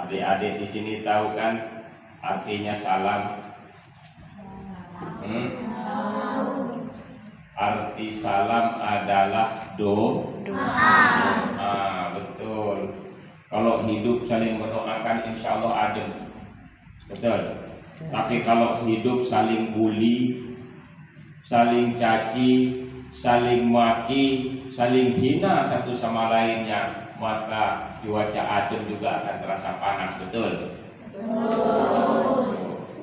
Adik-adik di sini tahu kan artinya salam? Arti salam adalah doa. Betul. Kalau hidup saling mendoakan, insya Allah adem. Betul. Tapi kalau hidup saling bully, saling caci, saling maki, saling hina satu sama lainnya, maka cuaca adem juga akan terasa panas. Betul.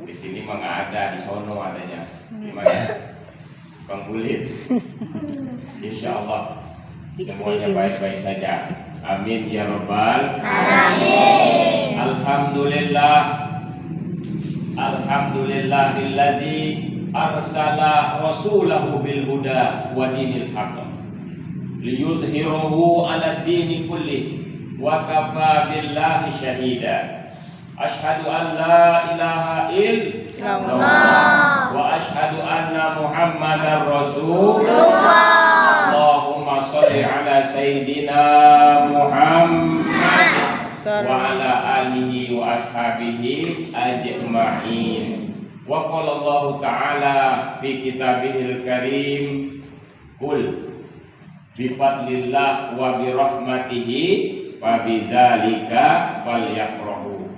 Di sini mah nggak ada, di sono adanya. Gimana? Bang Kulit? Insya Allah semuanya baik-baik saja. Amin ya Rabbal alamin. Alhamdulillahillazi arsala rasulahu bil huda wa dinil haqq liyuzhirahu 'ala dini kulli wa kafa billahi syahida. Asyhadu an la ilaha illallah wa asyhadu anna Muhammadar Rasulullah. Allahumma sholli ala sayyidina Muhammad wa ala alihi wa ashabihi ajma'in. Wa qala Allah ta'ala fi kitabihil karim, qul bi fadlillah wa bi rahmatihi fa bidzalika falyafrahu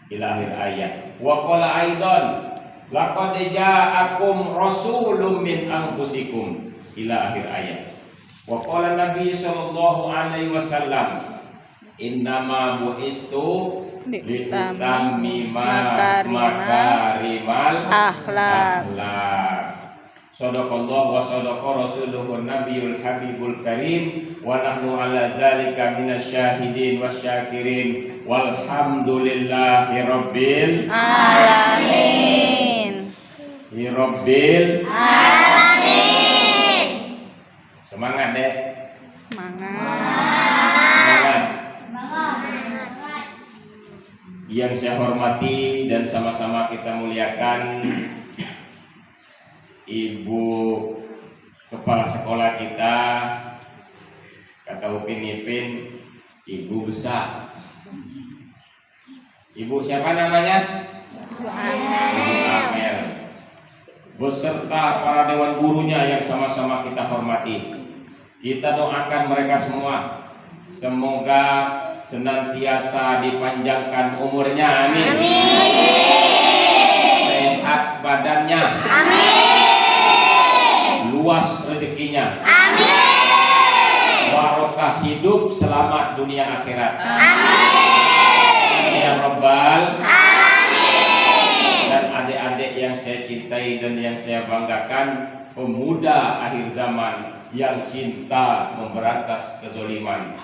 ila akhir ayat. Wa qala aidan laqad ja'akum rasulun min anfusikum ila akhir ayat. Wa qala Nabi sallallahu alaihi wasallam innama bu'istu liutammima makarimal akhlaq. Shadaqallahu wa shadaqa rasuluhun nabiyul habibul karim wa nahnu ala zalika minasyahidin wasyakirin walhamdulillahi rabbil alamin. Rabbil alamin. Semangat deh. Semangat. Yang saya hormati dan sama-sama kita muliakan Ibu Kepala Sekolah kita, kata Upin Ipin, Ibu besar. Ibu siapa namanya? Ibu Amel. Beserta para dewan gurunya yang sama-sama kita hormati. Kita doakan mereka semua, semoga senantiasa dipanjangkan umurnya, amin. Sehat badannya, amin. Luas rezekinya, amin. Barokah hidup, selamat dunia akhirat, amin. Ya Rabbal alamin. Dan adik-adik yang saya cintai dan yang saya banggakan, pemuda akhir zaman yang cinta memberantas kezaliman,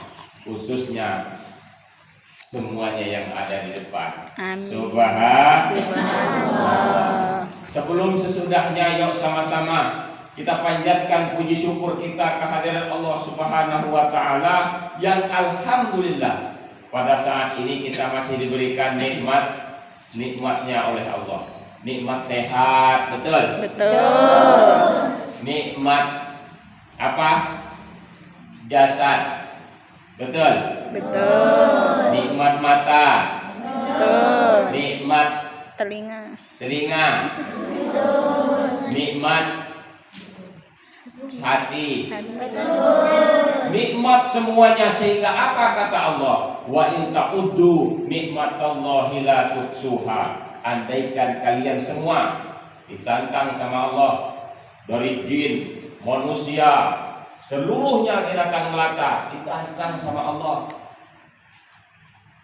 khususnya semuanya yang ada di depan. Amin. Subhanallah. Sebelum sesudahnya, yuk sama-sama kita panjatkan puji syukur kita kehadiran Allah Subhanahu wa ta'ala yang alhamdulillah pada saat ini kita masih diberikan nikmatnya oleh Allah. Nikmat sehat, betul? Betul. Nikmat apa? Jasad, betul? Betul. Nikmat mata, betul. Nikmat telinga, betul. Nikmat hati, betul. Nikmat semuanya, sehingga apa kata Allah? Wa in ta'uddu nikmatallahi la tuhsuha. Andaikan kalian semua ditantang sama Allah, dari jin, manusia, seluruhnya binatang melata, ditantang sama Allah.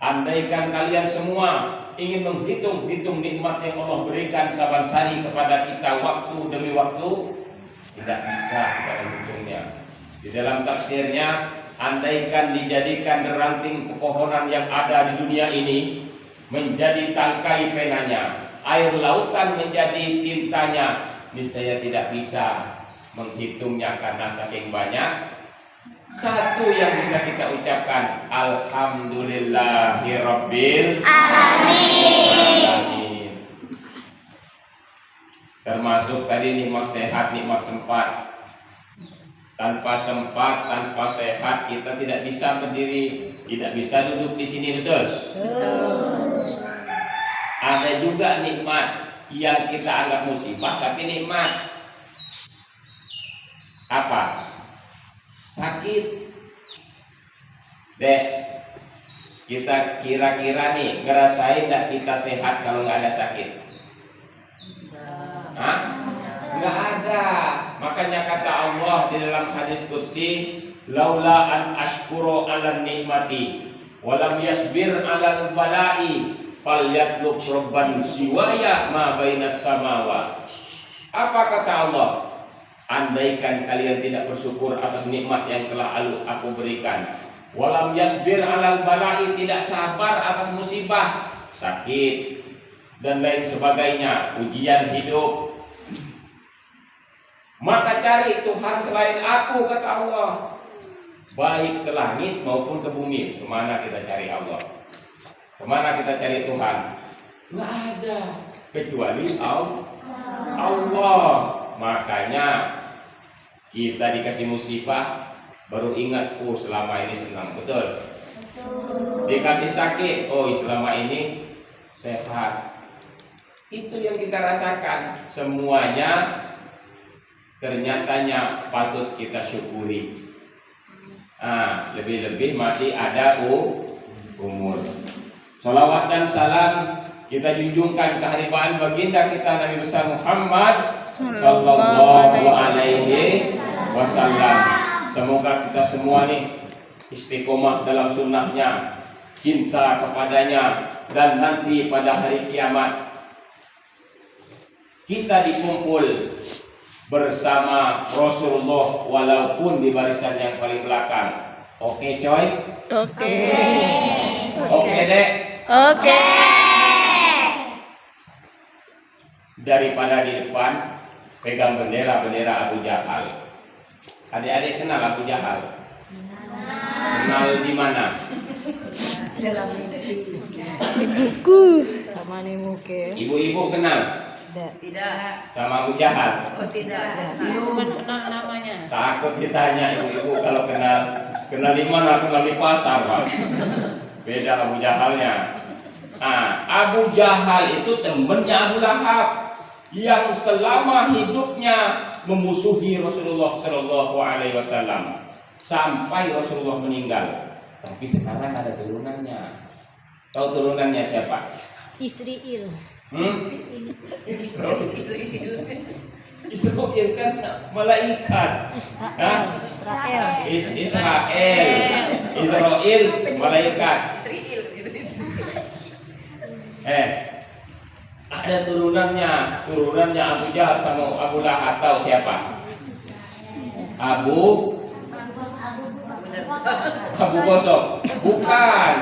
Andaikan kalian semua ingin menghitung-hitung nikmat yang Allah berikan saban sari kepada kita waktu demi waktu, tidak bisa kita menghitungnya. Di dalam tafsirnya, andaikan dijadikan ranting pepohonan yang ada di dunia ini menjadi tangkai penanya, air lautan menjadi tintanya, niscaya tidak bisa menghitungnya karena saking banyak. Satu yang bisa kita ucapkan, alhamdulillahirabbil alamin. Termasuk tadi nikmat sehat, nikmat sempat. Tanpa sempat, tanpa sehat kita tidak bisa berdiri, tidak bisa duduk di sini, betul? Betul. Ada juga nikmat yang kita anggap musibah tapi nikmat. Apa? Sakit. Dek, kita kira-kira nih ngerasain gak kita sehat kalau nggak ada sakit? Hah? Nggak ada. Makanya kata Allah di dalam hadis qudsi, laula an ashkuru ala nikmati walam yasbir ala balai falyatlub rabban siwaya ma bainas samawa. Apa kata Allah? Andaikan kalian tidak bersyukur atas nikmat yang telah aku berikan, walam yasbir alal balai, tidak sabar atas musibah, sakit dan lain sebagainya, ujian hidup, maka cari Tuhan selain aku, kata Allah. Baik ke langit maupun ke bumi, kemana kita cari Allah? Kemana kita cari Tuhan? Nggak ada kecuali Allah. Makanya kita dikasih musibah baru ingat, oh selama ini senang, betul. Dikasih sakit, oh selama ini sehat. Itu yang kita rasakan. Semuanya ternyatanya patut kita syukuri. Lebih-lebih masih ada umur. Salawat dan salam kita junjungkan keharibaan baginda kita Nabi besar Muhammad sallallahu alaihi wasallam. Semoga kita semua nih istiqomah dalam sunnahnya, cinta kepadanya, dan nanti pada hari kiamat kita dikumpul bersama Rasulullah walaupun di barisan yang paling belakang. Oke coy? Oke. Oke dek? Oke. Daripada di depan pegang bendera Abu Jahal. Adik-adik kenal Abu Jahal? Kenal di mana? Dalam mimpi. Ibuku sama nih muke. Ibu-ibu kenal? Tidak. Sama Abu Jahal? Oh tidak. Bukan kenal namanya. Takut ditanya ibu-ibu kalau kenal. Kenal di mana? Kenal di pasar, Pak. Beda Abu Jahalnya. Abu Jahal itu temennya Abu Lahab yang selama hidupnya memusuhi Rasulullah Shallallahu Alaihi Wasallam sampai Rasulullah meninggal. Tapi sekarang ada turunannya. Tahu turunannya siapa? Israel. Israel kan malaikat. Israel malaikat. Ada turunannya Abu Jahal sama Abu Lahab. Tahu siapa? Abu Gosok. Bukan.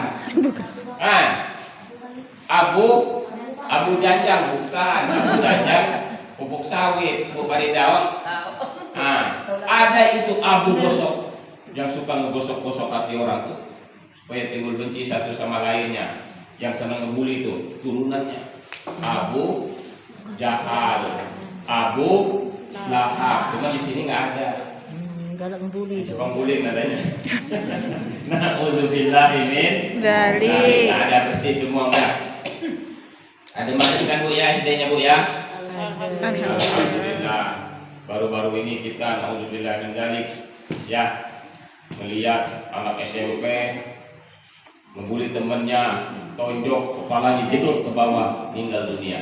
Abu Janjang, bukan. Abu Janjang pupuk sawit, pupuk paridau. Ada itu Abu Gosok yang suka ngegosok-gosok hati orang tuh supaya timbul benci satu sama lainnya, yang senang ngebully itu turunannya Abu Jahal, Abu Lahab. Cuma di sini nggak ada. Galak ngebully. Pembuli nadanya. Nauzubillahi min Dari. ada bersih semua enggak? Ada mandi kan Bu ya, SD-nya Bu ya? Alhamdulillah. Baru-baru ini kita nauzubillah min dzalik ya, melihat anak SMP membuli temannya, tonjok kepalanya jedot ke bawah, meninggal dunia.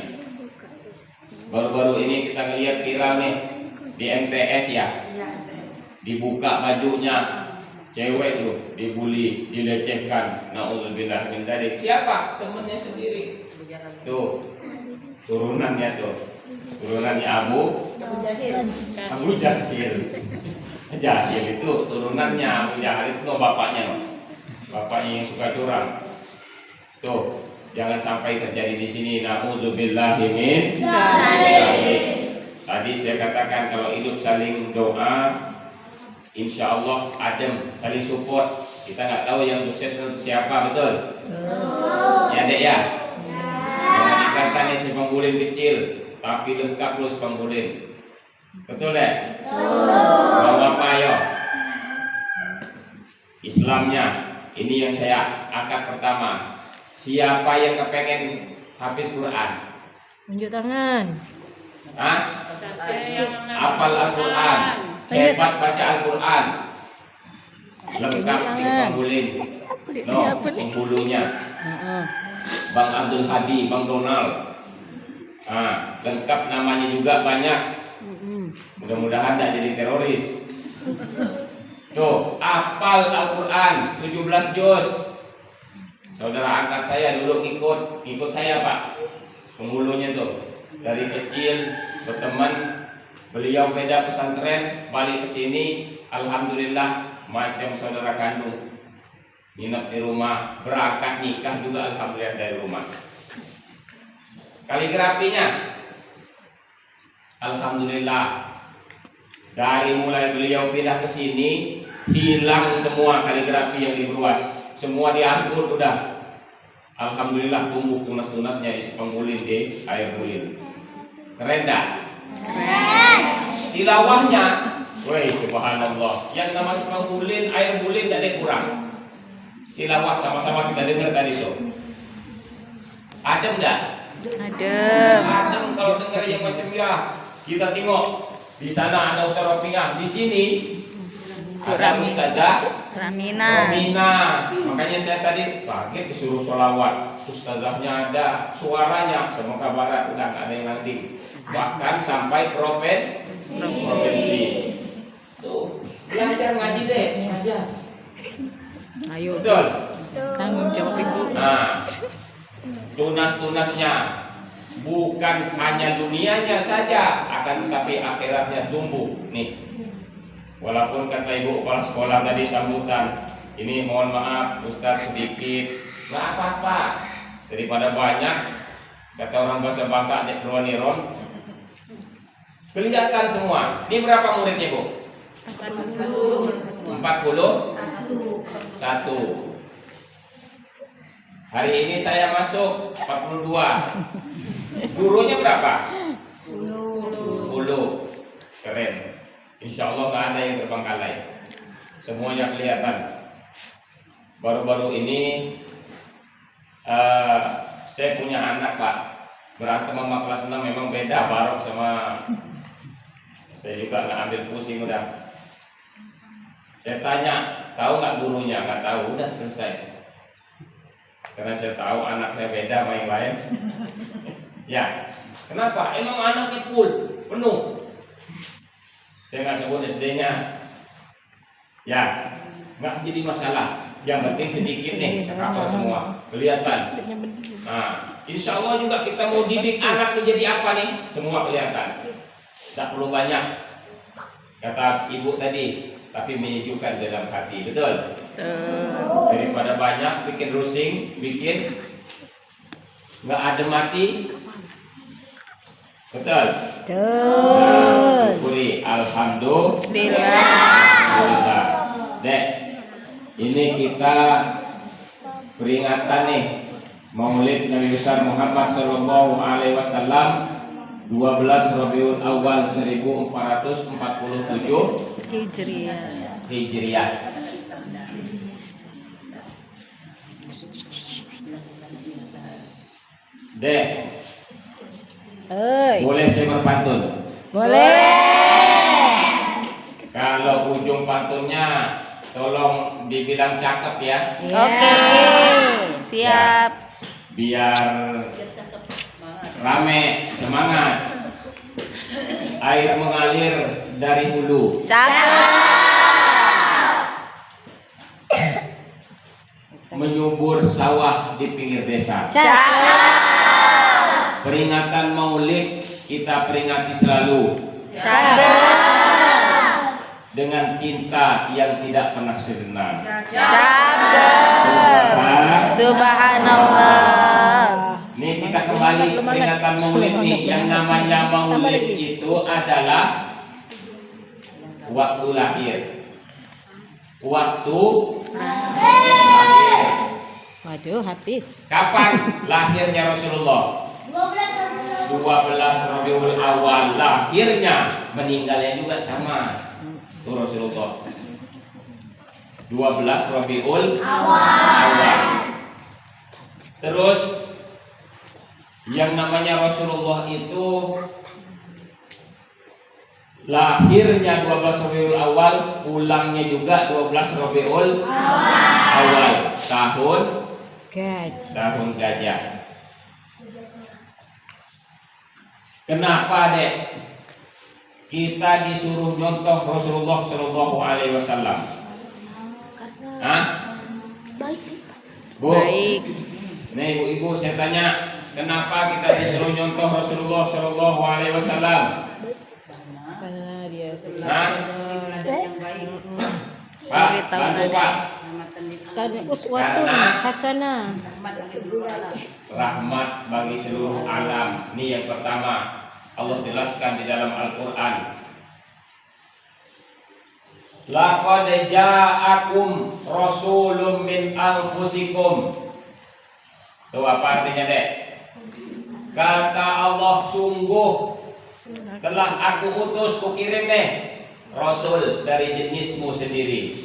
Baru-baru ini kita ngelihat viral nih di MTS ya. Dibuka bajunya, cewek tuh dibully, dilecehkan. Nauzubillah min dzalik. Siapa? Temannya sendiri. Tuh, turunannya tuh. Turunannya Abu Jahil. Jahil itu turunannya Abu Jahal itu bapaknya. Bapaknya yang suka curang. Tuh, jangan sampai terjadi di sini. Nauzubillah min dzalik. Tadi saya katakan kalau hidup saling doa, insya Allah adem, saling support. Kita nggak tahu yang sukses untuk siapa, betul? Ya dek ya. Jangan dikatakan si penggulin kecil, tapi lengkap lu penggulin. Betul dek? Mau apa yo? Islamnya ini yang saya angkat pertama. Siapa yang kepengen hafiz Quran? Tunjuk tangan. Hah? Hafal Al-Quran, hebat baca Al-Quran, lengkap si Panggulin, no, penghulunya, Bang Abdul Hadi, Bang Donald, lengkap namanya juga banyak. Mudah-mudahan tidak jadi teroris. Tuh, hafal Al-Quran 17 juz. Saudara angkat saya dulu ikut saya Pak, penghulunya tuh. Dari kecil berteman, beliau beda pesantren, balik ke sini, alhamdulillah macam saudara kandung. Nginep di rumah, berangkat nikah juga alhamdulillah dari rumah. Kaligrafinya, alhamdulillah dari mulai beliau pindah ke sini, hilang semua kaligrafi yang di Bruas, semua diangkut udah. Alhamdulillah tumbuh tunas-tunasnya di Sepenggulin di air bulin. Keren dah? Keren. Tilawahnya, woi subhanallah. Yang nama Sepenggulin air bulin tidak ada kurang. Tilawah sama-sama kita dengar tadi tuh. Adem dah? Adem. Adem kalau dengar yang macam ya. Kita tengok di sana ada Ustaz Rafiah, di sini ada Ustazah Ramina. Makanya saya tadi kaget disuruh sholawat. Ustazahnya ada, suaranya semoga barat udah nggak ada yang nanti. Bahkan sampai provinsi. Tuh, belajar ngaji deh, belajar. Ayo. Betul. Tanggung jawab ibu. Nah, tunas-tunasnya bukan hanya dunianya saja, akan tetapi akhiratnya tumbuh. Nih. Walaupun kata ibu kepala sekolah tadi sambutan, ini mohon maaf Ustadz sedikit, nggak apa-apa, daripada banyak, kata orang bahasa Bangka dek kroniron, kelihatan semua. Ini berapa muridnya Bu? 41. Hari ini saya masuk 42. Gurunya berapa? 10. Keren. Insya Allah nggak ada yang terbengkalai, semuanya kelihatan. Baru-baru ini saya punya anak Pak, berantem sama kelas 6 memang beda Barok sama saya juga nggak ambil pusing udah. Saya tanya, tahu nggak gurunya? Nggak tahu, udah selesai. Karena saya tahu anak saya beda sama yang lain. Ya, kenapa? Emang anaknya full, penuh. Saya nggak sebut SD-nya, ya nggak jadi masalah. Yang penting sedikit nih, cover semua, kelihatan. Nah, insya Allah juga kita mau didik anak menjadi apa nih, semua kelihatan. Tak perlu banyak, kata ibu tadi, tapi menyejukkan dalam hati, betul? Daripada banyak, bikin rusing, bikin nggak ada mati. Betul. Syukuri alhamdulillah. Dek, ini kita peringatan nih Maulid Nabi besar Muhammad sallallahu alaihi wasallam 12 Rabiul Awal 1447 Hijriah. Dek, boleh saya berpantun? Boleh. Kalau ujung pantunnya tolong dibilang cakep ya. Oke. Siap. Biar rame, semangat. Air mengalir dari hulu. Menyubur sawah di pinggir desa. Peringatan Maulid kita peringati selalu dengan cinta yang tidak pernah sirna. Subhanallah. Ini kita kembali peringatan Maulid nih. Yang namanya Maulid itu adalah waktu lahir. Waktu lahir. Waduh, habis. Kapan lahirnya Rasulullah? 12 Rabiul Awal lahirnya, meninggalnya juga sama. Itu Rasulullah 12 Rabiul Awal. Terus Yang namanya Rasulullah itu lahirnya 12 Rabiul Awal, pulangnya juga 12 Rabiul Awal, tahun gajah. Kenapa, Dek? Kita disuruh nyontoh Rasulullah Shallallahu Alaihi Wasallam. Hah? Bu, Baik. nih ibu-ibu saya tanya, kenapa kita disuruh nyontoh Rasulullah Shallallahu Alaihi Wasallam? Karena dia Hah? yang baik. Pak, bantu Pak. Karena uswatun hasanah. Rahmat bagi seluruh alam. Rahmat bagi seluruh alam. Ini yang pertama. Allah jelaskan di dalam Al-Quran. Laqad ja'akum rasulun min anfusikum. Itu apa artinya, Dek? Kata Allah, sungguh telah aku utus, kukirim nih rasul dari jenismu sendiri.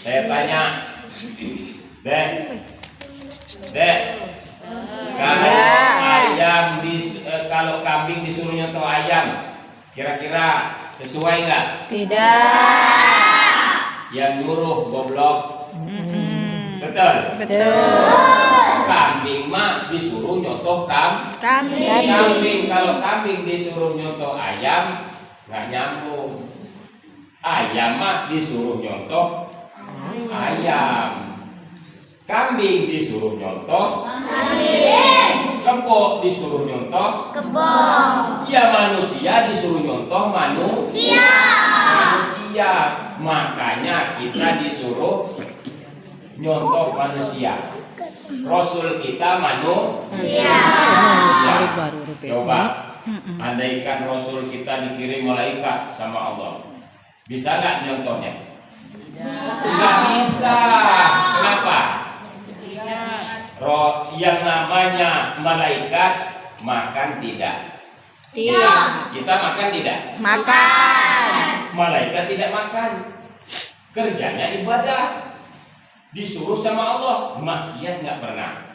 Saya tanya, Dek, kalau kambing disuruh nyontoh ayam, kira-kira sesuai nggak? Tidak. Yang nyuruh goblok. Betul. Kambing mah disuruh nyontoh kambing. Kalau kambing disuruh nyontoh ayam, nggak nyambung. Ayam mah disuruh nyontoh ayam. Kambing disuruh nyontoh kebo, disuruh nyontoh kebo. Ya manusia disuruh nyontoh manusia. Makanya kita disuruh nyontoh manusia. Rasul kita manusia. Coba andaikan Rasul kita dikirim malaikat sama Allah, bisa nggak nyontohnya? Nggak bisa. Kenapa? Yang namanya malaikat makan tidak? Kita makan tidak? Makan. Malaikat tidak makan. Kerjanya ibadah. Disuruh sama Allah, maksiat nggak pernah.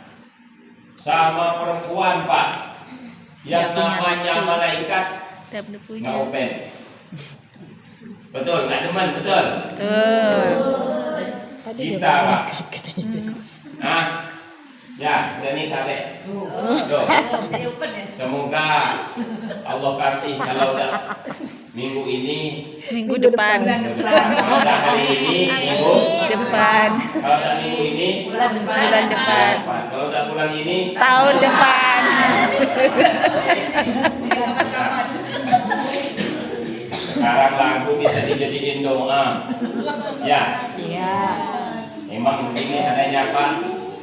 Sama perempuan, Pak, yang namanya malaikat nggak open. Betul, nggak demen, betul. Kita, Pak. Nah, ya, udah nih kakek. Tuh. Semoga Allah kasih kalau udah minggu ini, Minggu depan. kalau udah hari ini, minggu Depan. kalau udah minggu ini, Bulan depan. kalau udah bulan ini, Tahun depan. sekarang lagu bisa dijadiin doa. Ya, Iya. memang begini adanya, Pak.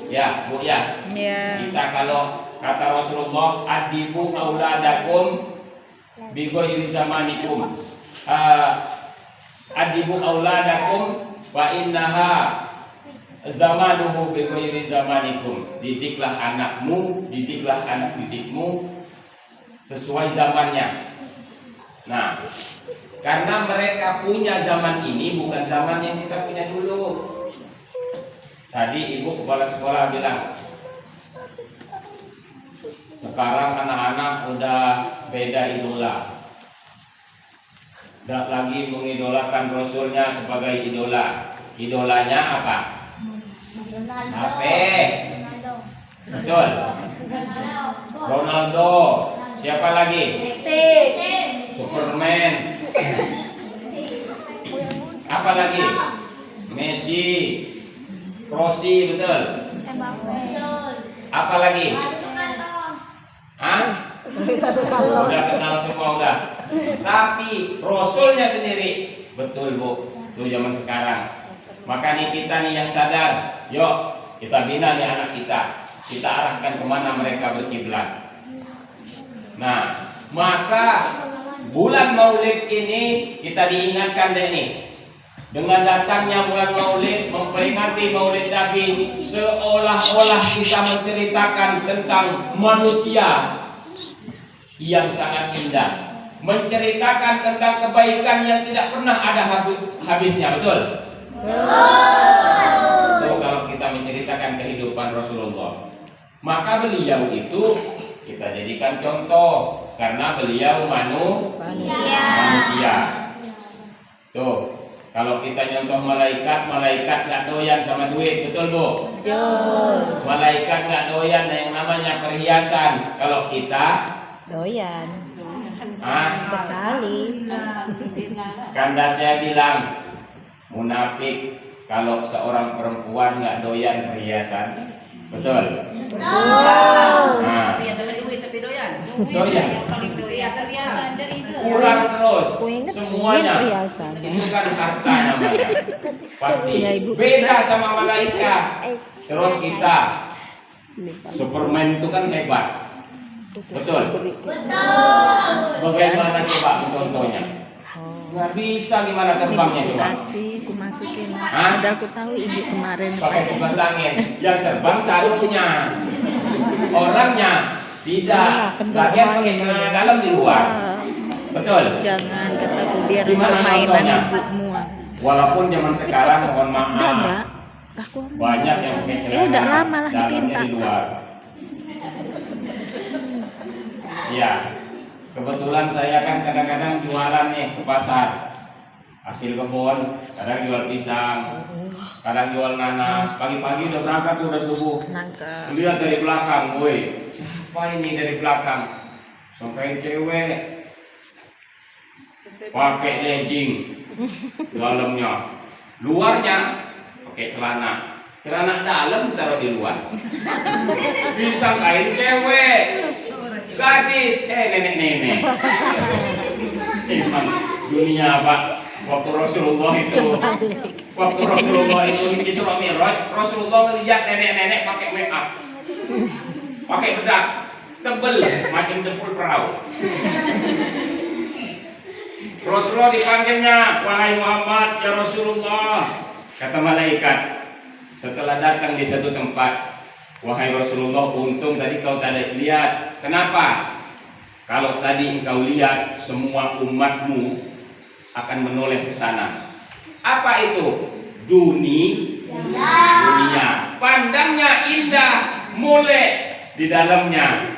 Ya, Bu, ya. Iya. Kita kalau kata Rasulullah, adibu auladakum bi ghairi zamanikum. Adibu auladakum wa innaha zamanuhu bi ghairi zamanikum. Didiklah anakmu, didiklah anak didikmu sesuai zamannya. Nah, karena mereka punya zaman ini bukan zaman yang kita punya dulu. Tadi ibu kepala sekolah bilang, sekarang anak-anak udah beda idola. Tidak lagi mengidolakan Rasulnya sebagai idola. Idolanya apa? HP. Betul. Ronaldo. Siapa lagi? Superman. Apa lagi? Messi. Rossi, betul. Apa lagi? Hah? Udah kenal semua udah. Tapi Rasulnya sendiri, betul Bu. Itu zaman sekarang. Makanya kita nih yang sadar, yuk kita bina nih anak kita. Kita arahkan kemana mereka berkiblat. Nah, maka bulan Maulid ini kita diingatkan deh nih. Dengan datangnya bulan Maulid, memperingati Maulid Nabi, seolah-olah kita menceritakan tentang manusia yang sangat indah, menceritakan tentang kebaikan yang tidak pernah ada habisnya, betul? Betul. Kalau kita menceritakan kehidupan Rasulullah, maka beliau itu kita jadikan contoh karena beliau manusia. Tuh, kalau kita nyontoh malaikat nggak doyan sama duit, betul Bu? Betul. Malaikat nggak doyan yang namanya perhiasan. Kalau kita, Doyan. Sekali. Kanda saya bilang munafik kalau seorang perempuan nggak doyan perhiasan, betul? Nah, Tapi doyan. doyan. Paling doyan. Kurang terus Ingin semuanya. perhiasan. Itu kan harta namanya. Pasti Ya, Ibu. beda sama malaikat. Terus kita Superman itu kan hebat. Betul. Bagaimana coba contohnya? Nggak bisa gimana terbangnya coba? Aku masukin. Hah? Padahal aku tahu ibu kemarin Pakai kipas angin. Yang terbang sarungnya, orangnya tidak. Bagian pakai celana dalam di luar. Betul. Jangan kataku biar Gimana permainan contohnya? ibumu. Walaupun zaman sekarang mohon Udah maaf enggak? Aku banyak yang pakai celana udah lama lah dalamnya dipinta. di luar. Ya, kebetulan saya kan kadang-kadang jualan nih ke pasar hasil kebun, kadang jual pisang, kadang jual nanas. Pagi-pagi udah berangkat tuh, udah subuh. Nangkep. Lihat dari belakang, woi, siapa ini dari belakang? Sampai cewek pakai legging dalamnya, luarnya pakai celana dalam ditaruh di luar. Disangkain cewek, gadis, nenek-nenek. Emang dunia Pak. Waktu Rasulullah itu Isra Mi'raj, Rasulullah ngeliat nenek-nenek pakai make up, pakai bedak tebel macam dempul perahu. Rasulullah dipanggilnya, wahai Muhammad, ya Rasulullah. Kata malaikat setelah datang di satu tempat, wahai Rasulullah, untung tadi kau tak lihat. Kenapa? Kalau tadi engkau lihat, semua umatmu akan menoleh ke sana. Apa itu? Dunia. Pandangnya indah, molek di dalamnya.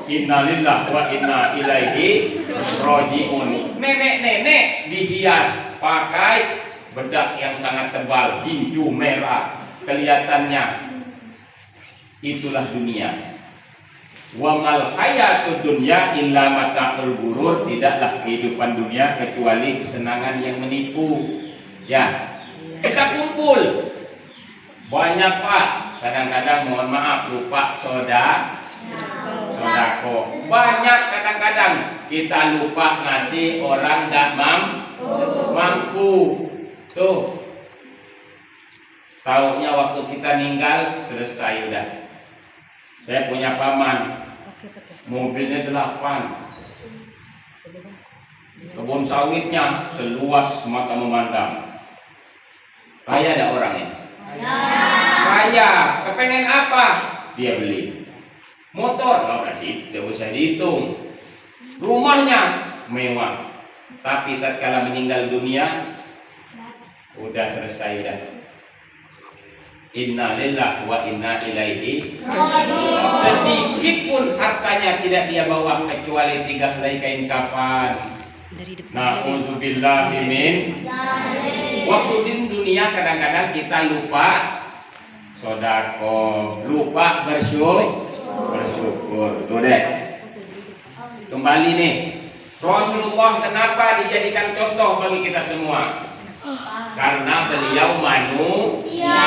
Innalillahi wa inna ilaihi rajiun. Nenek-nenek dihias pakai bedak yang sangat tebal, tinju merah kelihatannya. Itulah dunia. Wa mal hayatud dunya illa mata'ul ghurur. Tidaklah kehidupan dunia kecuali kesenangan yang menipu. Ya, kita kumpul banyak Pak. Kadang-kadang mohon maaf lupa sodako. Banyak kadang-kadang kita lupa ngasih orang nggak mampu. Tuh, taunya waktu kita ninggal selesai udah. Saya punya paman, mobilnya 8, kebun sawitnya seluas mata memandang. Kaya ada orangnya. Kaya, kepengen apa? Dia beli motor, nggak usah dihitung. Rumahnya mewah, tapi tatkala meninggal dunia, udah selesai udah. Inna lillahi wa inna ilaihi. Sedikit pun hartanya tidak dia bawa kecuali 3 helai kain kafan. Na'udzubillahi min. Waktu di dunia kadang-kadang kita lupa sodako, lupa bersyukur. Tuh deh. Kembali nih, Rasulullah kenapa dijadikan contoh bagi kita semua? Karena beliau manusia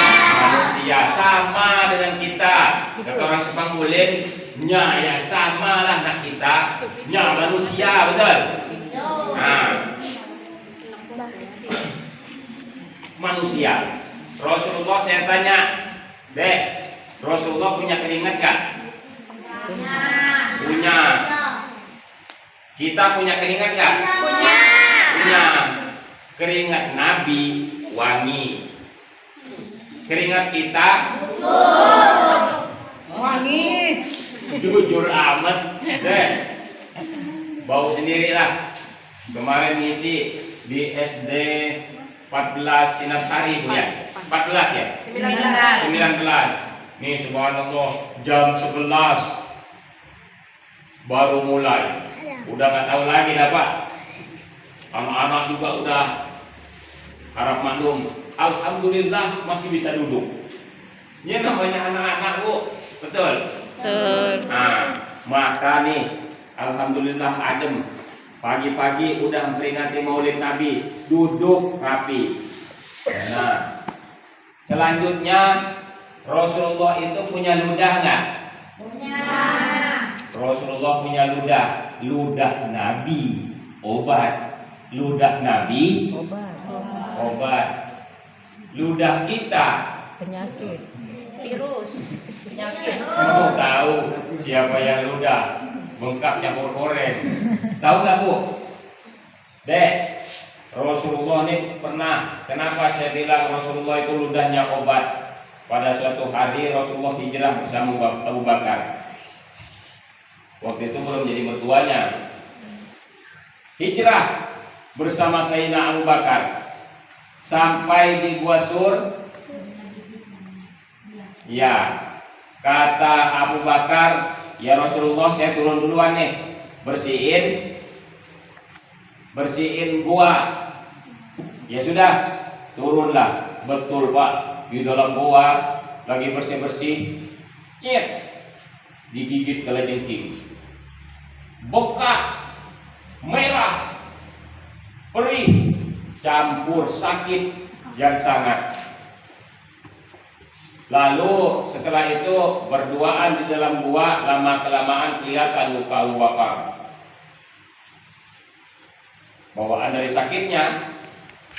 sama dengan kita. Kata orang Sepang Bulen, nya ya sama lah nak kita, nya manusia, betul? Nah, manusia. Rasulullah saya tanya, dek, Rasulullah punya keringat gak? Punya. Kita punya keringat gak? Punya. Keringat Nabi wangi. Keringat kita wangi. Jujur amat deh. Bau sendirilah. Kemarin ngisi di SD 14 Sinarsari Bu ya. 14 ya? 19. Nih subhanallah jam 11 baru mulai. Udah nggak tahu lagi dah Pak. Anak-anak juga udah harap maklum. Alhamdulillah masih bisa duduk. Ini namanya anak-anak Bu, betul. Betul. Nah, maka nih, alhamdulillah adem. Pagi-pagi udah memperingati Maulid Nabi, duduk rapi. Nah, selanjutnya Rasulullah itu punya ludah nggak? Punya. Rasulullah punya ludah Nabi, obat. Ludah Nabi, obat. Ludah kita, Penyakit. Virus. Penyakit. mau tahu siapa yang ludah? Bengkak campur koreng. Tahu nggak Bu? Dek, Rasulullah ini pernah. Kenapa saya bilang Rasulullah itu ludahnya obat? Pada suatu hari Rasulullah hijrah bersama Abu Bakar. Waktu itu belum jadi mertuanya. Hijrah bersama Sayyidina Abu Bakar sampai di Gua Sur. Ya, kata Abu Bakar, ya Rasulullah saya turun duluan nih, bersihin gua. Ya sudah, turunlah. Betul Pak, di dalam gua lagi bersih-bersih, digigit kalajengking, bengkak, merah, perih, campur sakit yang sangat. Lalu setelah itu berduaan di dalam gua, lama kelamaan kelihatan luka Abu Bakar. Bawaan dari sakitnya.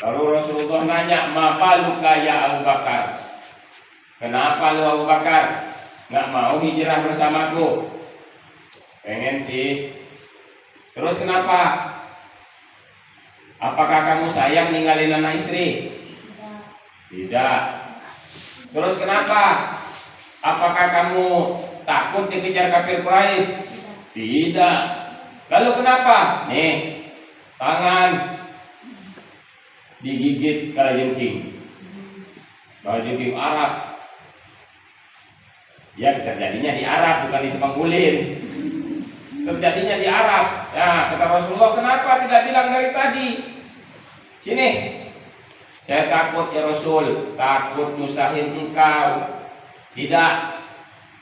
Lalu Rasulullah nanya, "Mapa luka ya Abu Bakar? Kenapa lu Abu Bakar nggak mau hijrah bersamaku?" Pengen sih. Terus kenapa? Apakah kamu sayang ninggalin anak istri? Tidak. Terus kenapa? Apakah kamu takut dikejar kafir Quraisy? Tidak. Lalu kenapa? Nih, tangan digigit kalajengking. Kalajengking Arab. Ya, terjadinya di Arab, bukan di Semanggulin. Terjadinya di Arab. Ya, kata Rasulullah, kenapa tidak bilang dari tadi? Sini. Saya takut ya Rasul, takut nyusahin engkau. Tidak.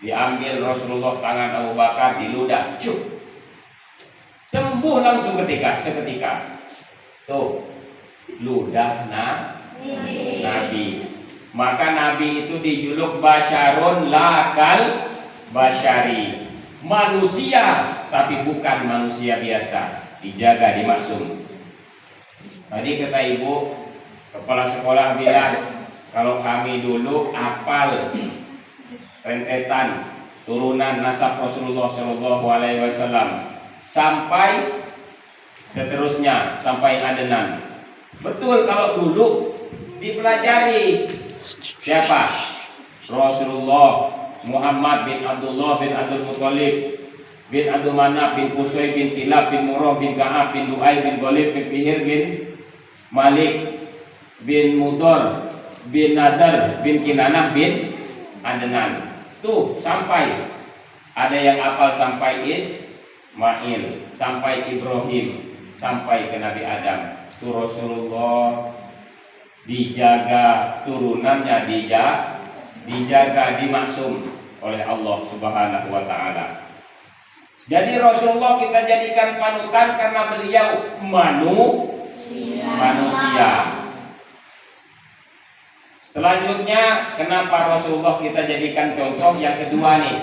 Diambil Rasulullah tangan Abu Bakar, diludah. Cuk. Sembuh langsung seketika. Tuh, ludah Nabi. Maka Nabi itu dijuluk basyarun lakal basyari. Manusia, tapi bukan manusia biasa. Dijaga, dimaksum. Tadi kata ibu, kepala sekolah bilang, kalau kami dulu apal rentetan turunan nasab Rasulullah Shallallahu Alaihi Wasallam sampai seterusnya sampai adenan. Betul, kalau dulu dipelajari siapa? Rasulullah, Muhammad bin Abdullah bin Abdul Muttalib bin Abdul Manaf bin Qusay bin Kilab bin Murrah bin Ka'ab bin Lu'ay bin Ghalib bin Fihir bin Malik bin Mudor bin Nadar bin Kinanah bin Adnan. Tuh sampai ada yang hafal sampai Ismail, sampai Ibrahim, sampai ke Nabi Adam. Tuh Rasulullah dijaga, turunannya dijaga, dimaksum oleh Allah Subhanahu wa taala. Jadi Rasulullah kita jadikan panutan karena beliau manusia. Selanjutnya, kenapa Rasulullah kita jadikan contoh? Yang kedua nih.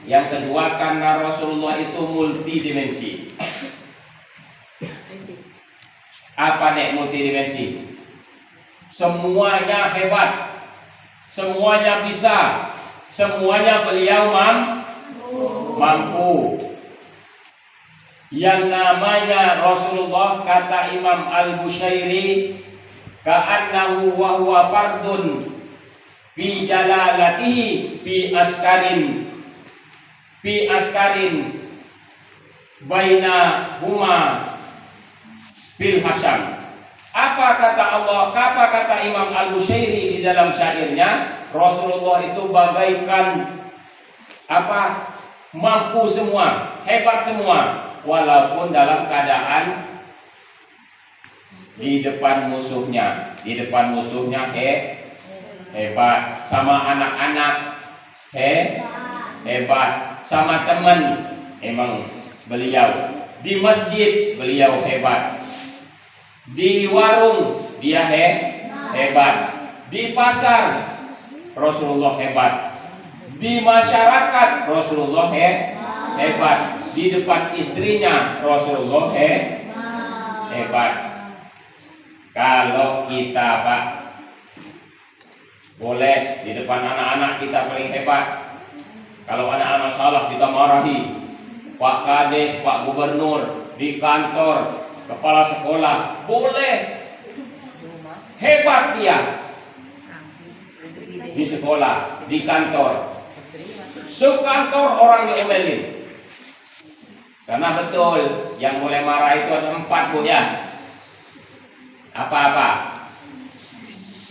Yang kedua karena Rasulullah itu multidimensi. Apa nih multidimensi? Semuanya hebat, semuanya bisa, semuanya beliau mampu. Yang namanya Rasulullah, kata Imam Al-Bushairi, ka'annahu wa huwa fardun fi jalalatihi fi askarin baina huma bil hasam. Apa kata Allah, apa kata Imam Al-Bushairi di dalam syairnya? Rasulullah itu bagaikan apa? mampu semua, hebat semua, walaupun dalam keadaan di depan musuhnya, hebat, sama anak-anak hebat, sama teman emang beliau, di masjid beliau hebat, di warung dia hebat, di pasar Rasulullah hebat, di masyarakat Rasulullah hebat, di depan istrinya Rasulullah hebat. Kalau kita Pak boleh di depan anak-anak kita paling hebat. Kalau anak-anak salah kita marahi. Pak Kades, Pak Gubernur, di kantor, kepala sekolah, boleh. Hebat dia. Di sekolah, di kantor. Sekantor orang diomelin. Karena betul, yang boleh marah itu ada 4 Bu ya. Apa-apa?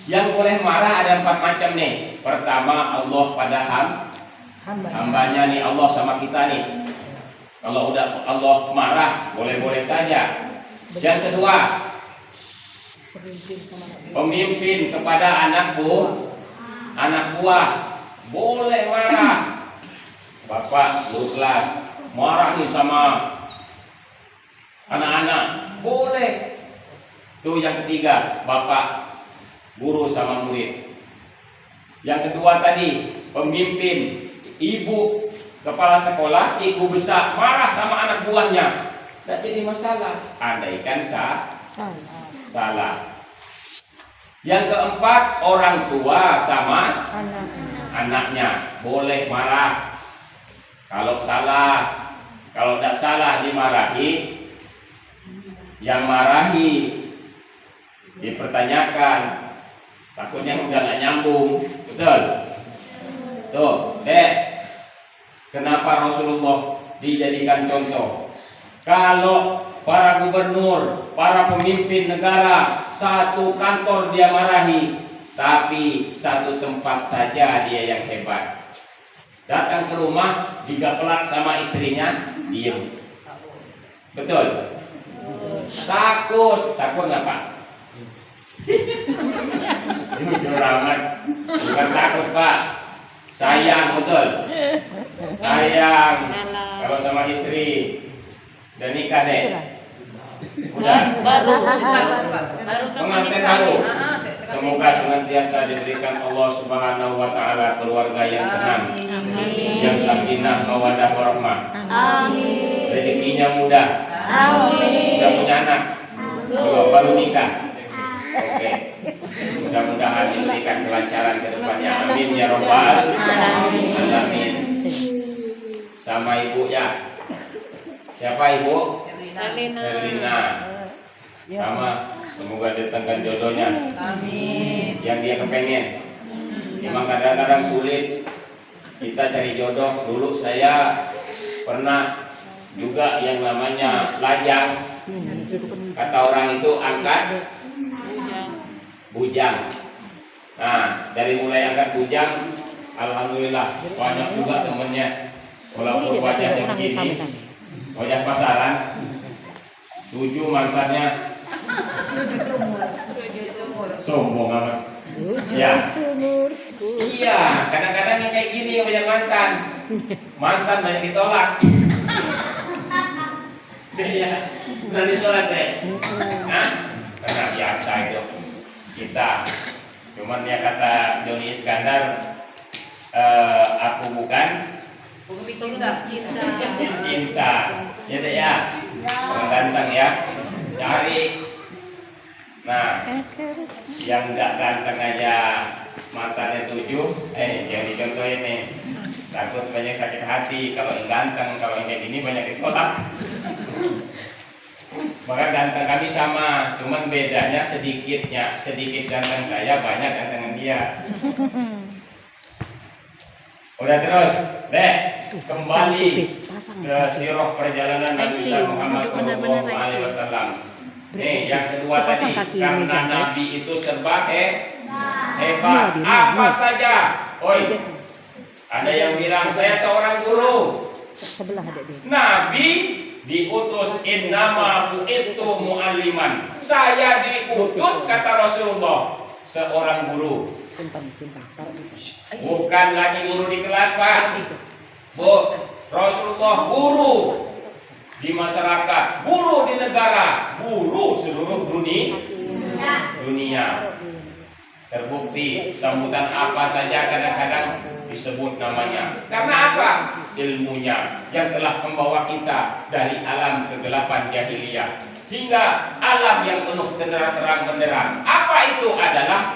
Yang boleh marah ada 4 macam nih. Pertama, Allah pada hambanya nih, Allah sama kita nih. Kalau udah Allah marah, boleh-boleh saja. Yang kedua, pemimpin kepada anak buah, boleh marah. Bapak guru kelas marah nih sama anak-anak, boleh. Itu yang ketiga, bapak guru sama murid. Yang kedua tadi, pemimpin, ibu kepala sekolah, ibu besar marah sama anak buahnya, tidak jadi masalah. Andaikan salah. Yang keempat, orang tua sama anaknya boleh marah. Kalau salah, kalau tidak salah dimarahi, yang marahi dipertanyakan, takutnya udah nggak nyambung, betul? Tuh, kenapa Rasulullah dijadikan contoh? Kalau para gubernur, para pemimpin negara, satu kantor dia marahi, tapi satu tempat saja dia yang hebat. Datang ke rumah, digaplak sama istrinya, diem. Betul? Takut nggak Pak? Jujur amat, bukan takut Pak. Sayang, betul. Sayang. Kalau sama istri, udah nikah deh. Udah. Baru Pengantin baru. Semoga senantiasa diberikan Allah Subhanahu wa taala keluarga yang tenang, yang sakinah, mawaddah, warahmah. Amin. Rezekinya mudah. Amin. Udah punya anak. Belum, baru nikah. Oke. Mudah-mudahan diberikan kelancaran ke depannya. Amin ya robbal alamin. Sama ibunya. Siapa ibu? Erlina. Sama, semoga datangkan jodohnya. Amin. Yang dia kepengen. Memang kadang-kadang sulit kita cari jodoh. Dulu saya pernah juga yang namanya lajang. Kata orang itu angkat bujang. Nah, dari mulai angkat bujang, alhamdulillah banyak juga temennya. Walaupun wajahnya begini, wajah pasaran, 7 mantannya. Sombong amat. Ya. Iya, kadang-kadang yang kayak gini yang banyak mantan. Mantan banyak ditolak. Ya, pernah ditolak deh. Hah? Karena biasa itu kita. Cuman dia kata Joni Iskandar, aku bukan cinta. Ya deh ya. Orang ganteng ya. Cari. Nah, yang nggak ganteng aja matanya 7, jangan dicontohin nih. Takut banyak sakit hati. Kalau yang ganteng, kalau yang kayak gini banyak ditolak. Maka ganteng kami sama, cuman bedanya sedikit ganteng saya, banyak gantengan dia. Udah terus, deh kembali ke sirah perjalanan Nabi Muhammad SAW. Nih yang kedua tadi, karena Nabi itu serba hebat, apa saja. Oi, ada yang bilang saya seorang guru, Sebelah ada dia. Nabi diutus innama bu'istu mu'alliman. Saya diutus kata Rasulullah seorang guru. Simpan. Taruh itu. Bukan lagi guru di kelas, Pak. Bu, Rasulullah guru di masyarakat, guru di negara, guru seluruh dunia. Terbukti sambutan apa saja kadang-kadang disebut namanya. Karena apa? Ilmunya yang telah membawa kita dari alam kegelapan jahiliyah hingga alam yang penuh terang benderang. Apa itu adalah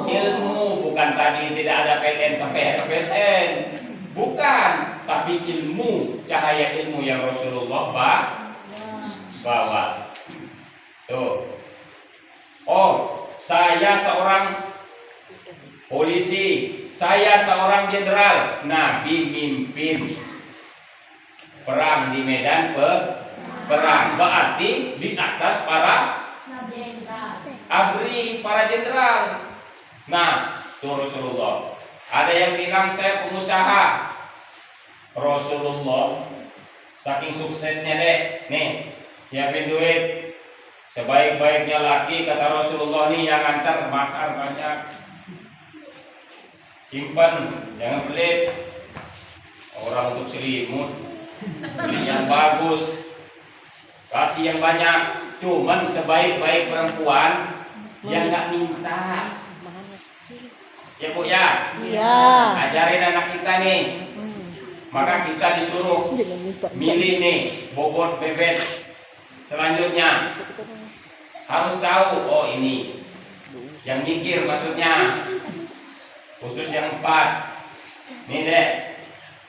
ilmu, bukan tadi tidak ada PLN sampai ada PLN. Bukan, tapi ilmu, cahaya ilmu yang Rasulullah bawa. Tuh. Oh, saya seorang polisi, saya seorang jenderal. Nabi mimpin perang di medan perang, berarti di atas para abri, para jenderal. Nah, itu Rasulullah. Ada yang bilang saya pengusaha. Rasulullah saking suksesnya deh, nih siapin duit sebaik-baiknya laki, kata Rasulullah nih yang antar makan banyak, simpan jangan pelit. Orang untuk selimut beli yang bagus, kasih yang banyak. Cuman sebaik-baik perempuan yang nggak minta. Ya Bu ya, Iya. ajarin anak kita nih. Maka kita disuruh milih nih bobot bebek. Selanjutnya harus tahu, oh ini yang mikir maksudnya, khusus yang 4. Nih deh,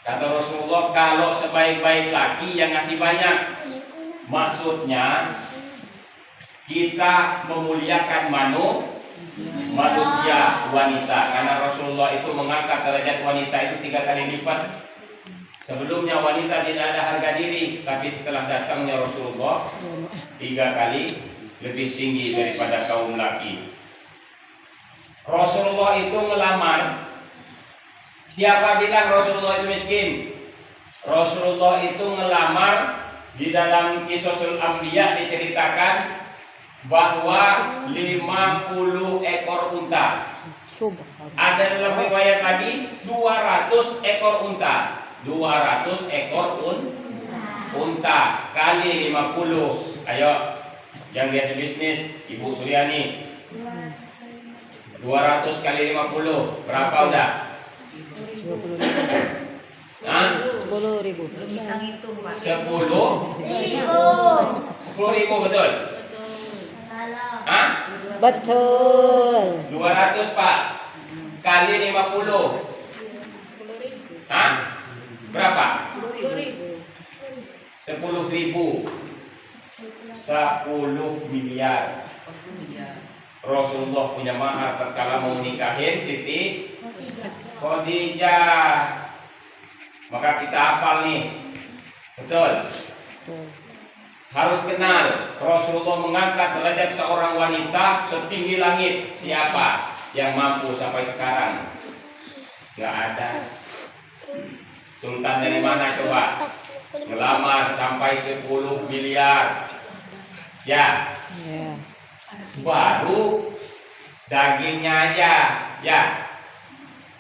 kata Rasulullah, kalau sebaik-baik laki yang ngasih banyak, maksudnya kita memuliakan manusia wanita, karena Rasulullah itu mengangkat derajat wanita itu 3 kali lipat. Sebelumnya wanita tidak ada harga diri, tapi setelah datangnya Rasulullah 3 kali lebih tinggi daripada kaum laki. Rasulullah itu melamar. Siapa bilang Rasulullah itu miskin? Rasulullah itu melamar. Di dalam Qisasul Anbiya diceritakan bahwa 50 ekor unta. Ada dalam riwayat lagi 200 ekor unta. 200 ekor unta kali 50. Ayo, yang biasa bisnis, Ibu Suryani. 200 kali 50 berapa udah? 20.000. Hah? 10.000. Bisa ngitung, Pak. 10.000 betul? Hah? Betul. 200 Pak kali 50. Hah? Berapa? 10.000. 10 miliar. Rasulullah punya mahar tatkala mau nikahin Siti Khadijah. Maka kita hafal nih. Betul. Harus kenal, Rasulullah mengangkat derajat seorang wanita setinggi langit. Siapa yang mampu sampai sekarang? Gak ada. Sultan dari mana coba? Ngelamar sampai 10 miliar. Ya. Baru dagingnya aja. Ya.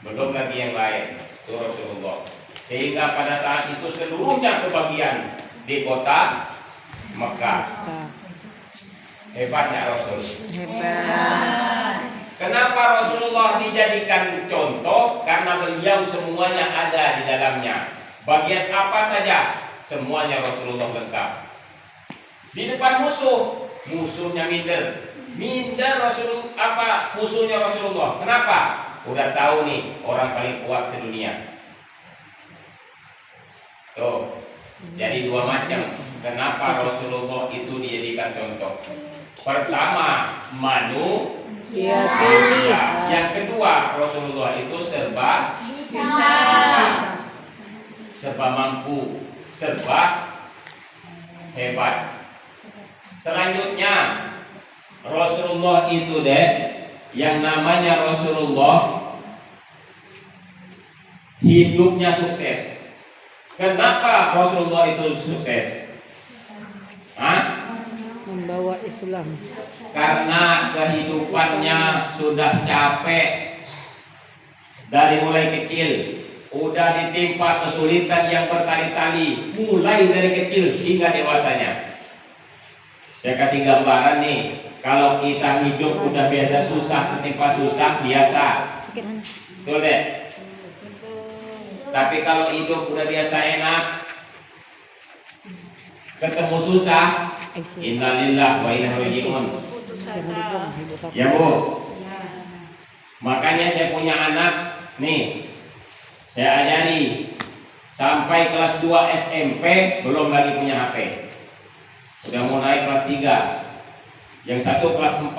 Belum lagi yang lain. Itu Rasulullah. Sehingga pada saat itu seluruhnya kebagian di kota Mekah. Hebatnya Rasul. Hebat. Kenapa Rasulullah dijadikan contoh? Karena beliau semuanya ada di dalamnya. Bagian apa saja, semuanya Rasulullah lengkap. Di depan musuh, musuhnya minder. Minder Rasulullah, apa musuhnya Rasulullah? Kenapa? Udah tahu nih orang paling kuat sedunia. Tuh, jadi 2 macam. Kenapa Rasulullah itu dijadikan contoh? Pertama, manusia. Yang kedua, Rasulullah itu serba bisa, serba mampu, serba hebat. Selanjutnya, Rasulullah itu yang namanya Rasulullah hidupnya sukses. Kenapa Rasulullah itu sukses? Hah? Membawa Islam. Karena kehidupannya sudah capek dari mulai kecil, udah ditimpa kesulitan yang berkali-kali, mulai dari kecil hingga dewasanya. Saya kasih gambaran nih, kalau kita hidup udah biasa susah, ketimpa susah biasa, betul deh. Tapi kalau hidup udah biasa enak, ketemu susah, innalillah wa inna ilaihi raji'un. Ya Bu. Makanya saya punya anak nih, saya ajari sampai kelas 2 SMP belum lagi punya HP. Udah mau naik kelas 3. Yang satu kelas 4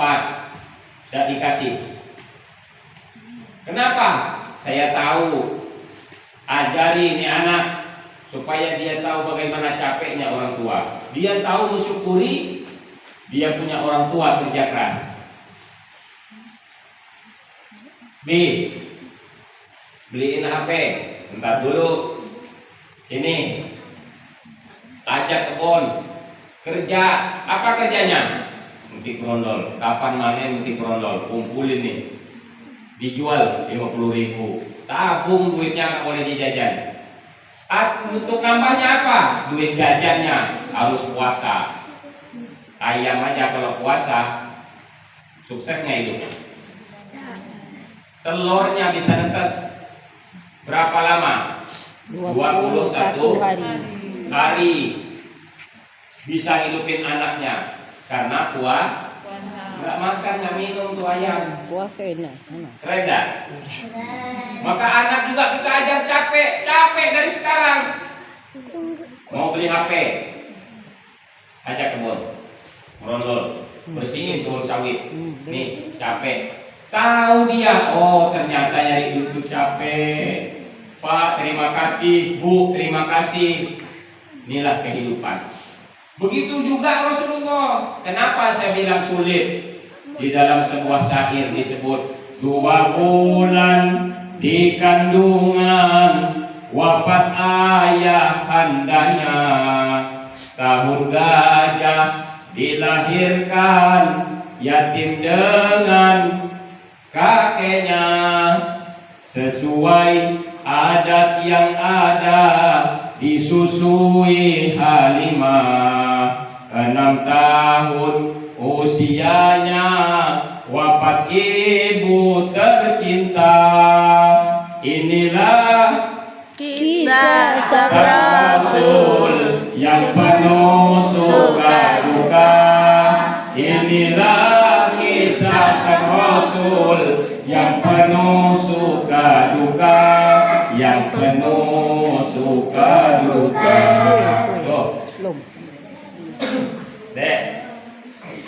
tidak dikasih. Kenapa? Saya tahu, ajari ini anak supaya dia tahu bagaimana capeknya orang tua. Dia tahu mensyukuri dia punya orang tua kerja keras. B, beliin HP. Bentar dulu. Ini ajak kebun kerja. Apa kerjanya? Metik brondol. Kapan manen metik brondol? Kumpulin nih, dijual 50.000. Tabung duitnya nggak boleh dijajan. Untuk nambahnya apa? Duit jajannya harus puasa. Ayam aja kalau puasa suksesnya itu. Telurnya bisa netes berapa lama? 21 hari. Bisa hidupin anaknya karena nggak makan nggak minum tuh ayam. Puasa enak. Keren gak? Maka anak juga kita ajar capek dari sekarang. Mau beli HP, ajak kebun, merondol, bersihin tuh sawit. Nih capek. Tahu dia, oh ternyata nyari duit capek. Pak terima kasih, Bu terima kasih. Inilah kehidupan. Begitu juga Rasulullah. Kenapa saya bilang sulit? Di dalam sebuah syair disebut 2 bulan di kandungan, wafat ayah handanya. Tahun gajah dilahirkan, yatim dengan kakeknya. Sesuai adat yang ada, disusui Halimah. 6 tahun usianya, wafat ibu tercinta. Inilah Kisah sang Rasul yang penuh suka duka. Inilah kisah sang Rasul yang penuh suka duka, yang penuh suka duka. Tuh. Dek,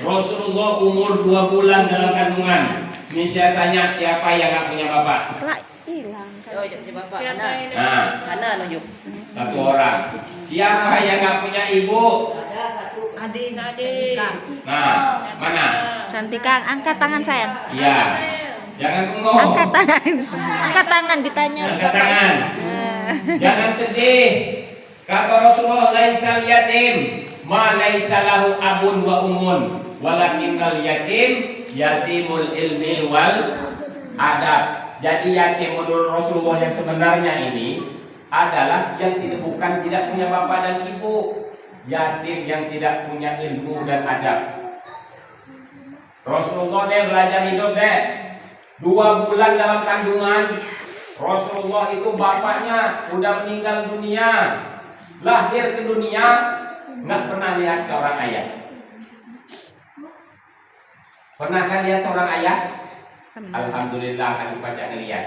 Rasulullah umur 2 bulan dalam kandungan. Ini saya tanya, siapa yang gak punya bapak? Nah, Mana nunjuk? satu orang. Siapa yang gak punya ibu? Adik. Nah, mana? Cantikan, angkat tangan sayang. Iya. Jangan bengong. Angkat tangan ditanya. Angkat tangan. Jangan sedih. Kata Rasulullah, laisal yatim ma laisa lahu abun wa umun, walakinnal yatim yatimul ilmi wal adab. Jadi yatim menurut Rasulullah yang sebenarnya ini adalah yang bukan tidak punya bapak dan ibu, yatim yang tidak punya ilmu dan adab. Rasulullah dia belajar hidup deh. 2 bulan dalam kandungan. Rasulullah itu bapaknya udah meninggal dunia, lahir ke dunia nggak pernah lihat seorang ayah. Pernah kan lihat seorang ayah? Alhamdulillah kami baca ngeliat.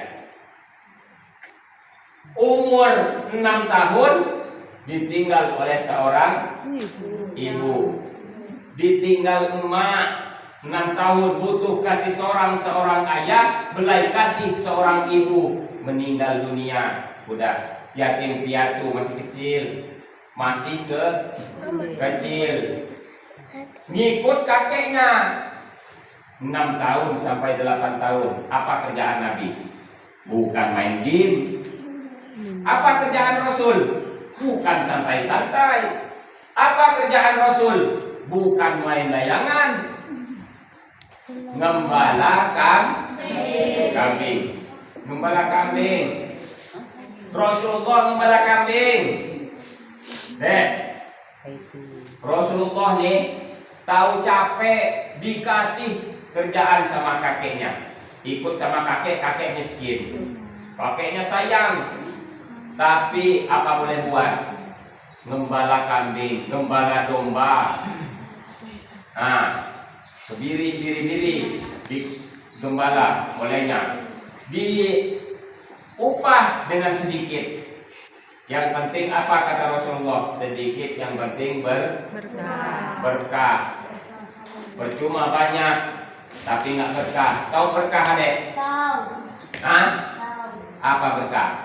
Umur 6 tahun ditinggal oleh seorang ibu. Ditinggal emak 6 tahun, butuh kasih seorang ayah, belai kasih seorang ibu, meninggal dunia. Udah yatim piatu, masih kecil. Ngikut kakeknya 6 tahun sampai 8 tahun. Apa kerjaan Nabi? Bukan main game. Apa kerjaan Rasul? bukan santai-santai. Apa kerjaan Rasul? Bukan main layangan. Ngembala kambing. Ngembala kambing. Rasulullah ngembala kambing. Rasulullah nih tahu capek dikasih kerjaan sama kakeknya. Ikut sama kakek miskin. Kakeknya sayang. Tapi apa boleh buat? Ngembala kambing, ngembala domba. Nah, biri di gembala olehnya. Diupah dengan sedikit. Yang penting apa kata Rasulullah? Sedikit yang penting berkah. Percuma banyak tapi nggak berkah. Tahu berkah, Adek? Tahu. Hah? Apa berkah?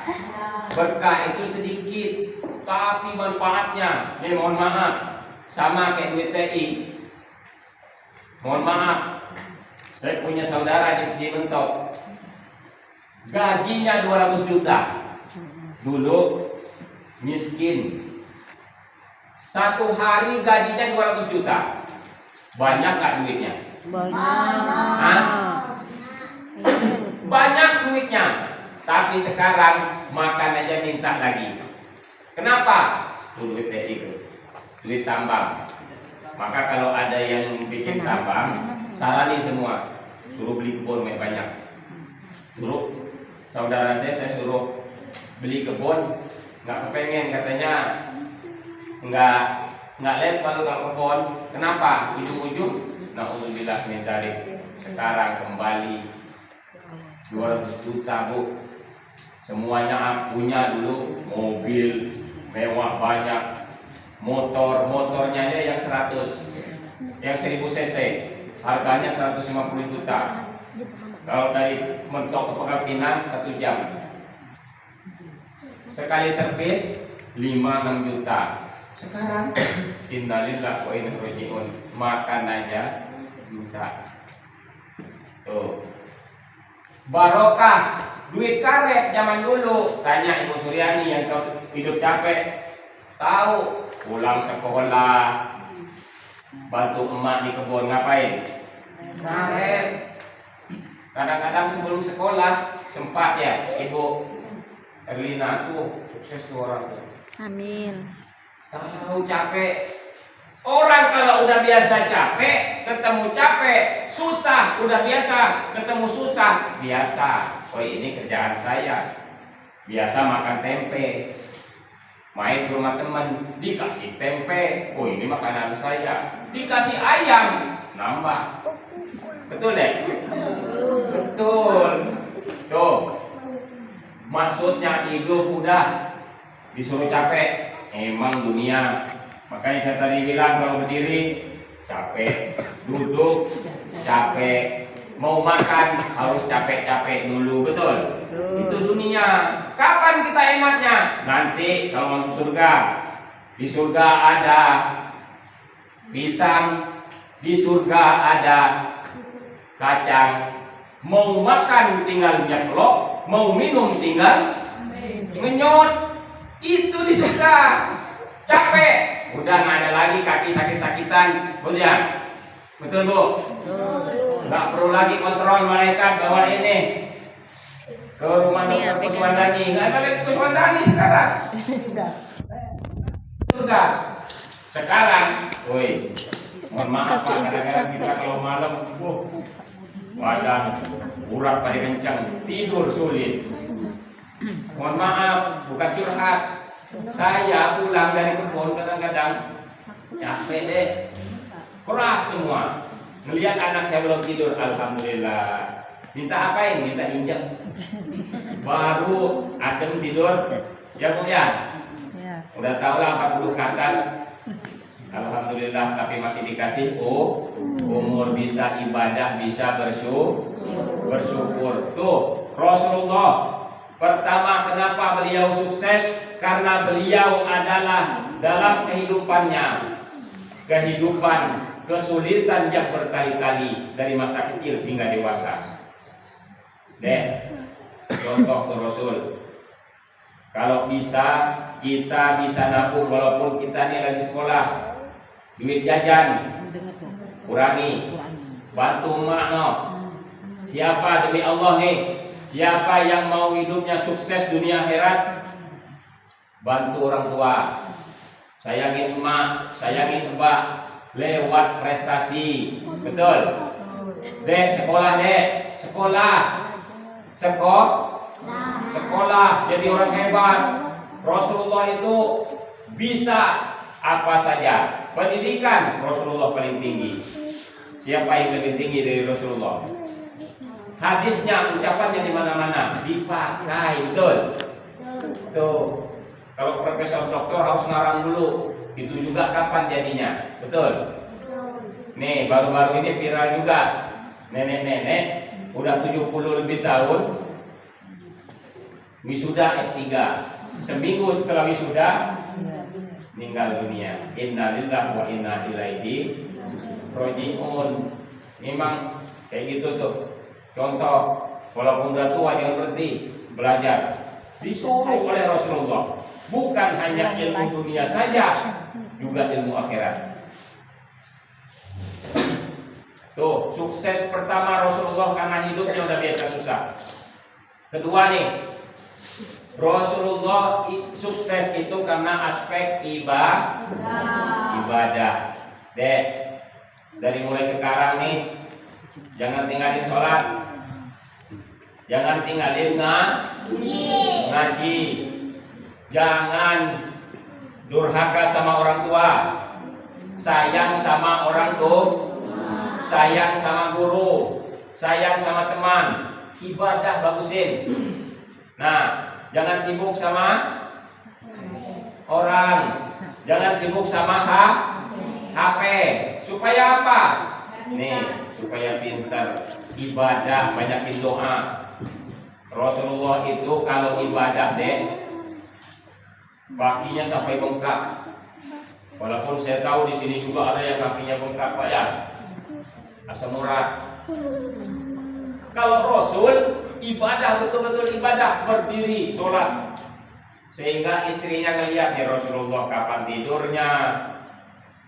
Berkah itu sedikit tapi manfaatnya, mohon maaf, sama kayak duit TI. Mohon maaf, saya punya saudara di Mentok, gajinya 200 juta. Dulu miskin, satu hari gajinya 200 juta. Banyak gak duitnya? Hah? Banyak duitnya. Tapi sekarang makan aja minta lagi. Kenapa? Duit TI itu, duit tambang. Maka kalau ada yang bikin tambang, sarani semua, suruh beli kebun banyak. Dulu saudara saya suruh beli kebun, nggak kepengen, katanya nggak level kalau kebun. Kenapa? Ujung-ujung, naudzubillah min dzalik. Sekarang kembali 200 juta bu. Semuanya punya dulu, mobil mewah banyak, motornya aja yang 100, yang 1000 cc, harganya 150 juta. Kalau dari Mentok ke Pangkal Pinang 1 jam, sekali servis 5-6 juta. Sekarang innalillahi wa inna ilaihi raji'un, makan aja juta. Tuh, barokah. Duit karet zaman dulu, tanya Ibu Suryani yang hidup capek, tahu pulang sekolah, bantu emak di kebun, ngapain? Karet. Kadang-kadang sebelum sekolah sempat ya Ibu Erlina tuh sukses tuh orang tuh. Amin. Tahu capek. Orang kalau udah biasa capek, ketemu capek, susah, udah biasa, ketemu susah, biasa. Oh ini kerjaan saya. Biasa makan tempe. Main ke rumah teman, dikasih tempe. Oh ini makanan saya. Dikasih ayam, nambah. Betul deh? Betul. Tuh. Maksudnya hidup udah disuruh capek. Emang dunia. Makanya saya tadi bilang kalau berdiri capek, duduk capek, mau makan harus capek-capek dulu, betul? Itu dunia. Kapan kita enaknya? Nanti kalau masuk surga. Di surga ada pisang, di surga ada kacang. Mau makan tinggal nyeplok, mau minum tinggal ngenyot. Itu di surga. Capek. Udah nggak ada lagi kaki sakit-sakitan, betul ya? Betul bu? Nggak perlu lagi kontrol malaikat bawa ini ke rumah dokter Kuswandani. Nggak ada lagi Kuswandani sekarang. Sudah. Sekarang, woi, mohon maaf kadang-kadang kita kalau malam, badan urat pada kencang, tidur sulit. Mohon maaf, bukan curhat. Saya pulang dari kebun kadang-kadang capek deh, keras semua. Melihat anak saya belum tidur, alhamdulillah. Minta apain? Minta injak. Baru adem tidur, ya bu ya. Udah tau lah 40 ke atas. Alhamdulillah, tapi masih dikasih umur, bisa ibadah, bisa bersyukur. Tuh Rasulullah. Pertama, kenapa beliau sukses? Karena beliau adalah dalam kehidupannya kehidupan kesulitan yang berkali-kali dari masa kecil hingga dewasa. Contoh ke Rasul. Kalau bisa kita bisa nabung walaupun kita ini lagi sekolah. Duit jajan kurangi. Bantu emak no. Siapa demi Allah nih? Siapa yang mau hidupnya sukses dunia akhirat? Bantu orang tua. Sayangin emak, sayangin mbak lewat prestasi. Betul? Dek, sekolah dek. Sekolah jadi orang hebat. Rasulullah itu bisa apa saja. Pendidikan Rasulullah paling tinggi. Siapa yang lebih tinggi dari Rasulullah? Hadisnya, ucapannya di mana-mana dipakai, betul? Tuh, kalau profesor doktor harus ngarang dulu. Itu juga kapan jadinya, betul? Nih, baru-baru ini viral juga. Nenek-nenek udah 70 lebih tahun wisuda S3. Seminggu setelah wisuda meninggal dunia. Innalillahi wa inna ilaihi raji'un. Memang kayak gitu tuh. Contoh, walaupun udah tua jangan berhenti belajar. Disuruh oleh Rasulullah. Bukan hanya ilmu dunia saja, juga ilmu akhirat. Tuh, sukses pertama Rasulullah karena hidupnya udah biasa susah. Kedua nih, Rasulullah sukses itu karena aspek ibadah. Dek, dari mulai sekarang nih, jangan tinggalin sholat, jangan tinggalin ngaji, jangan durhaka sama orang tua, sayang sama orang tua, sayang sama guru, sayang sama teman, ibadah bagusin. Nah, jangan sibuk sama orang, jangan sibuk sama HP. Supaya apa? Nih, supaya pintar ibadah, banyakin doa. Rasulullah itu kalau ibadah deh, kakinya sampai bengkak. Walaupun saya tahu di sini juga ada yang kakinya bengkak, Pak ya. Asam urat. Kalau Rasul ibadah, betul-betul ibadah, berdiri sholat, sehingga istrinya ngelihat ya Rasulullah kapan tidurnya.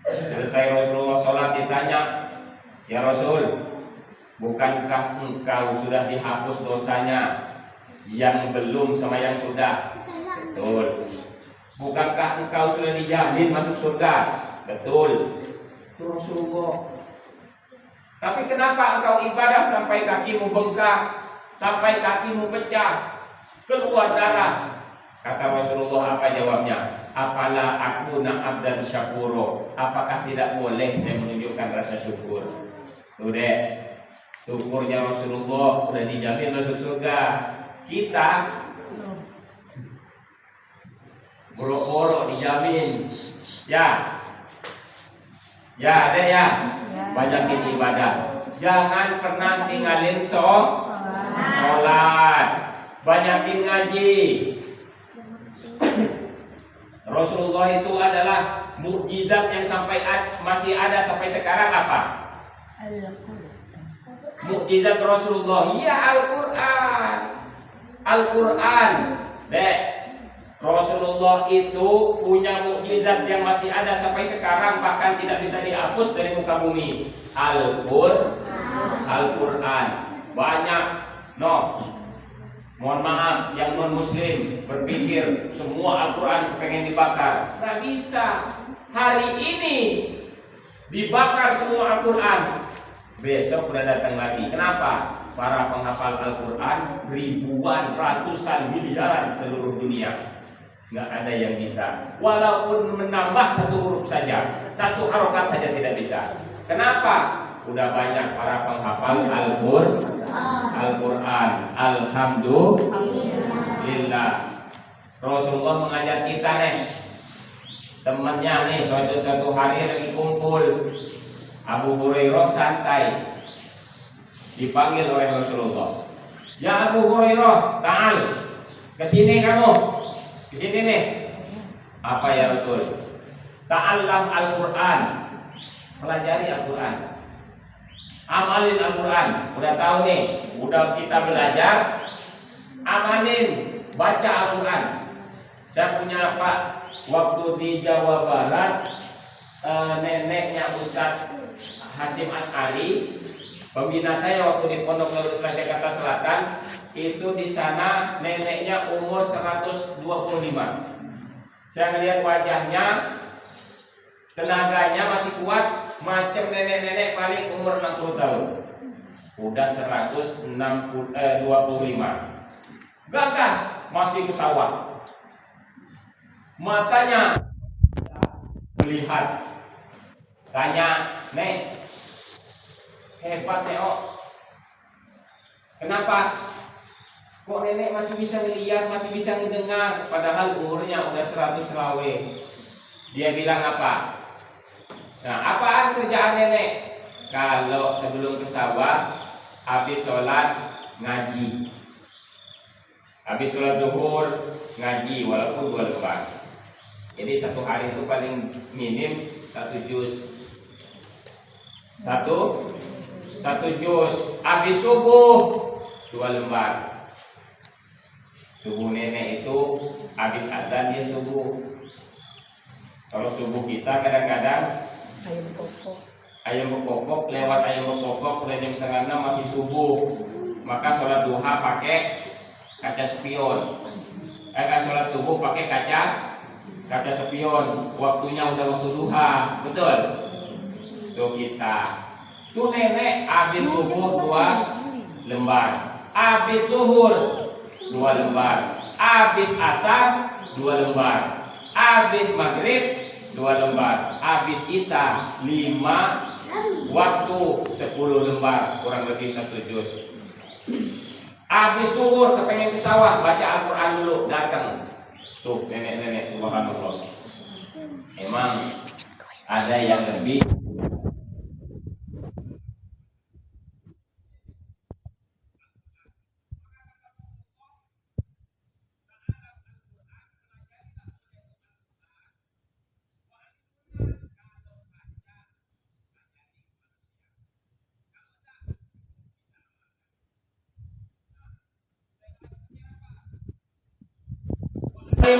Selesai Rasulullah sholat ditanya, ya Rasul, bukankah engkau sudah dihapus dosanya yang belum sama yang sudah? Betul. Bukankah engkau sudah dijamin masuk surga? Betul. Itu Rasulullah. Tapi kenapa engkau ibadah sampai kakimu bengkak, sampai kakimu pecah, keluar darah? Kata Rasulullah, apa jawabnya? Apalah aku abdan syakuro. Apakah tidak boleh saya menunjukkan rasa syukur? Udah, syukurnya Rasulullah udah dijamin masuk surga. Kita boro-boro dijamin. Ya, ada ya. Banyakin ibadah. Jangan pernah tinggalin sholat. Banyakin ngaji. Rasulullah itu adalah mukjizat yang masih ada sampai sekarang apa? Mukjizat Rasulullah, ya Al-Quran. Al-Quran. Rasulullah itu punya mukjizat yang masih ada sampai sekarang, bahkan tidak bisa dihapus dari muka bumi. Al-Quran. Banyak. Mohon maaf, yang non muslim berpikir semua Al-Quran pengen dibakar. Nggak bisa. Hari ini dibakar semua Al-Quran, besok udah datang lagi. Kenapa? Para penghafal Al-Quran ribuan, ratusan, miliaran seluruh dunia. Nggak ada yang bisa. Walaupun menambah satu huruf saja, satu harokat saja tidak bisa. Kenapa? Udah banyak para penghafal Al-Quran. Alhamdulillah. Rasulullah mengajar kita nih, temannya nih suatu hari lagi kumpul. Abu Hurairah santai, dipanggil oleh Rasulullah. Ya Abu Hurairah, ta'al, kesini kamu, kesini nih. Apa ya Rasul? Ta'allam Al-Quran, pelajari Al-Quran, amalin Al-Quran. Udah tahu nih, udah kita belajar, amalin, baca Al-Quran. Saya punya Pak, waktu di Jawa Barat, neneknya Ustadz Hasyim Asy'ari, pembina saya waktu di Pondok Nurul Islam Jakarta Selatan, itu di sana neneknya umur 125. Saya ngelihat wajahnya, tenaganya masih kuat, macam nenek-nenek paling umur 60 tahun. Udah 125. Gagah, masih ke sawah. Matanya melihat. Tanya, "Nek, hebat Neo. Kenapa? Kok nenek masih bisa melihat, masih bisa mendengar, padahal umurnya udah 100 lawe." Dia bilang apa? Nah, apaan kerjaan nenek? Kalau sebelum ke sawah, habis sholat ngaji. Habis sholat zuhur ngaji walaupun 2 lembar. Jadi satu hari itu paling minim 1 juz. Satu juz. Habis subuh 2 lembar. Subuh nenek itu habis azan dia subuh. Kalau subuh kita kadang-kadang ayam berkokok, lewat ayam berkokok udah jam 5:30 masih subuh. Maka sholat duha pakai kaca spion. Sholat subuh pakai kaca spion. Waktunya udah waktu duha, betul? Tuh kita. Tuh nenek habis subuh 2 lembar, habis zuhur 2 lembar, habis asar 2 lembar, habis maghrib 2 lembar, habis isya 5, waktu 10 lembar, kurang lebih 1 juz. Habis zuhur kepengen ke sawah, baca Al-Quran dulu, datang. Tuh nenek-nenek, subhanallah. Emang ada yang lebih.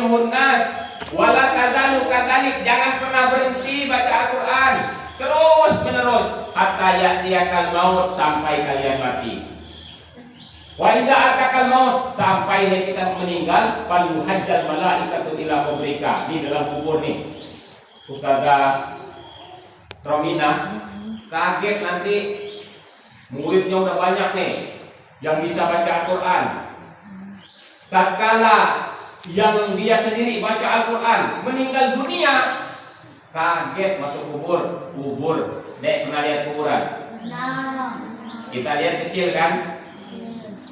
Munas wala tazalu kadzalik, jangan pernah berhenti baca Al-Qur'an terus menerus hatta ya'tiyakal maut, sampai kalian mati. Wa iza atakal maut, sampai kita meninggal, fal yuhajjal malaikatu ila qabrika, di dalam kubur nih. Ustazah Romina kaget nanti muridnya udah banyak nih yang bisa baca Al-Qur'an. Tatkala yang dia sendiri baca Al-Quran meninggal dunia, kaget masuk kubur. Dek, pernah lihat kuburan? Kita lihat kecil kan?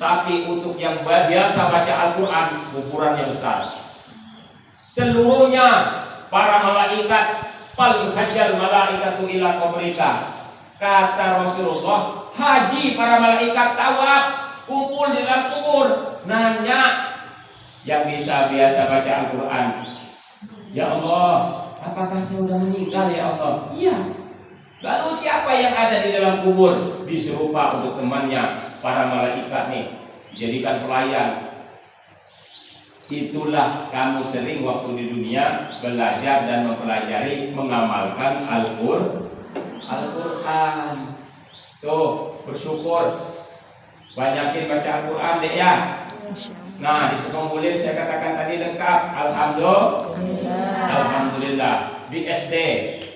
Tapi untuk yang biasa baca Al-Quran, kuburan yang besar. Seluruhnya para malaikat, fal yuhajjal malaikatu ila qabrika. Kata Rasulullah, haji para malaikat tawaf, kumpul di dalam kubur, nanya yang bisa biasa baca Al-Quran, "Ya Allah, apakah saya sudah meninggal ya Allah?" Iya. Lalu siapa yang ada di dalam kubur? Diserupa untuk temannya, para malaikat nih, jadikan pelayan. Itulah kamu sering waktu di dunia belajar dan mempelajari, mengamalkan Al-Quran. Tuh, bersyukur, banyakin baca Al-Quran deh ya. Nah, di Sukamulin saya katakan tadi lengkap. Alhamdulillah. Di SD,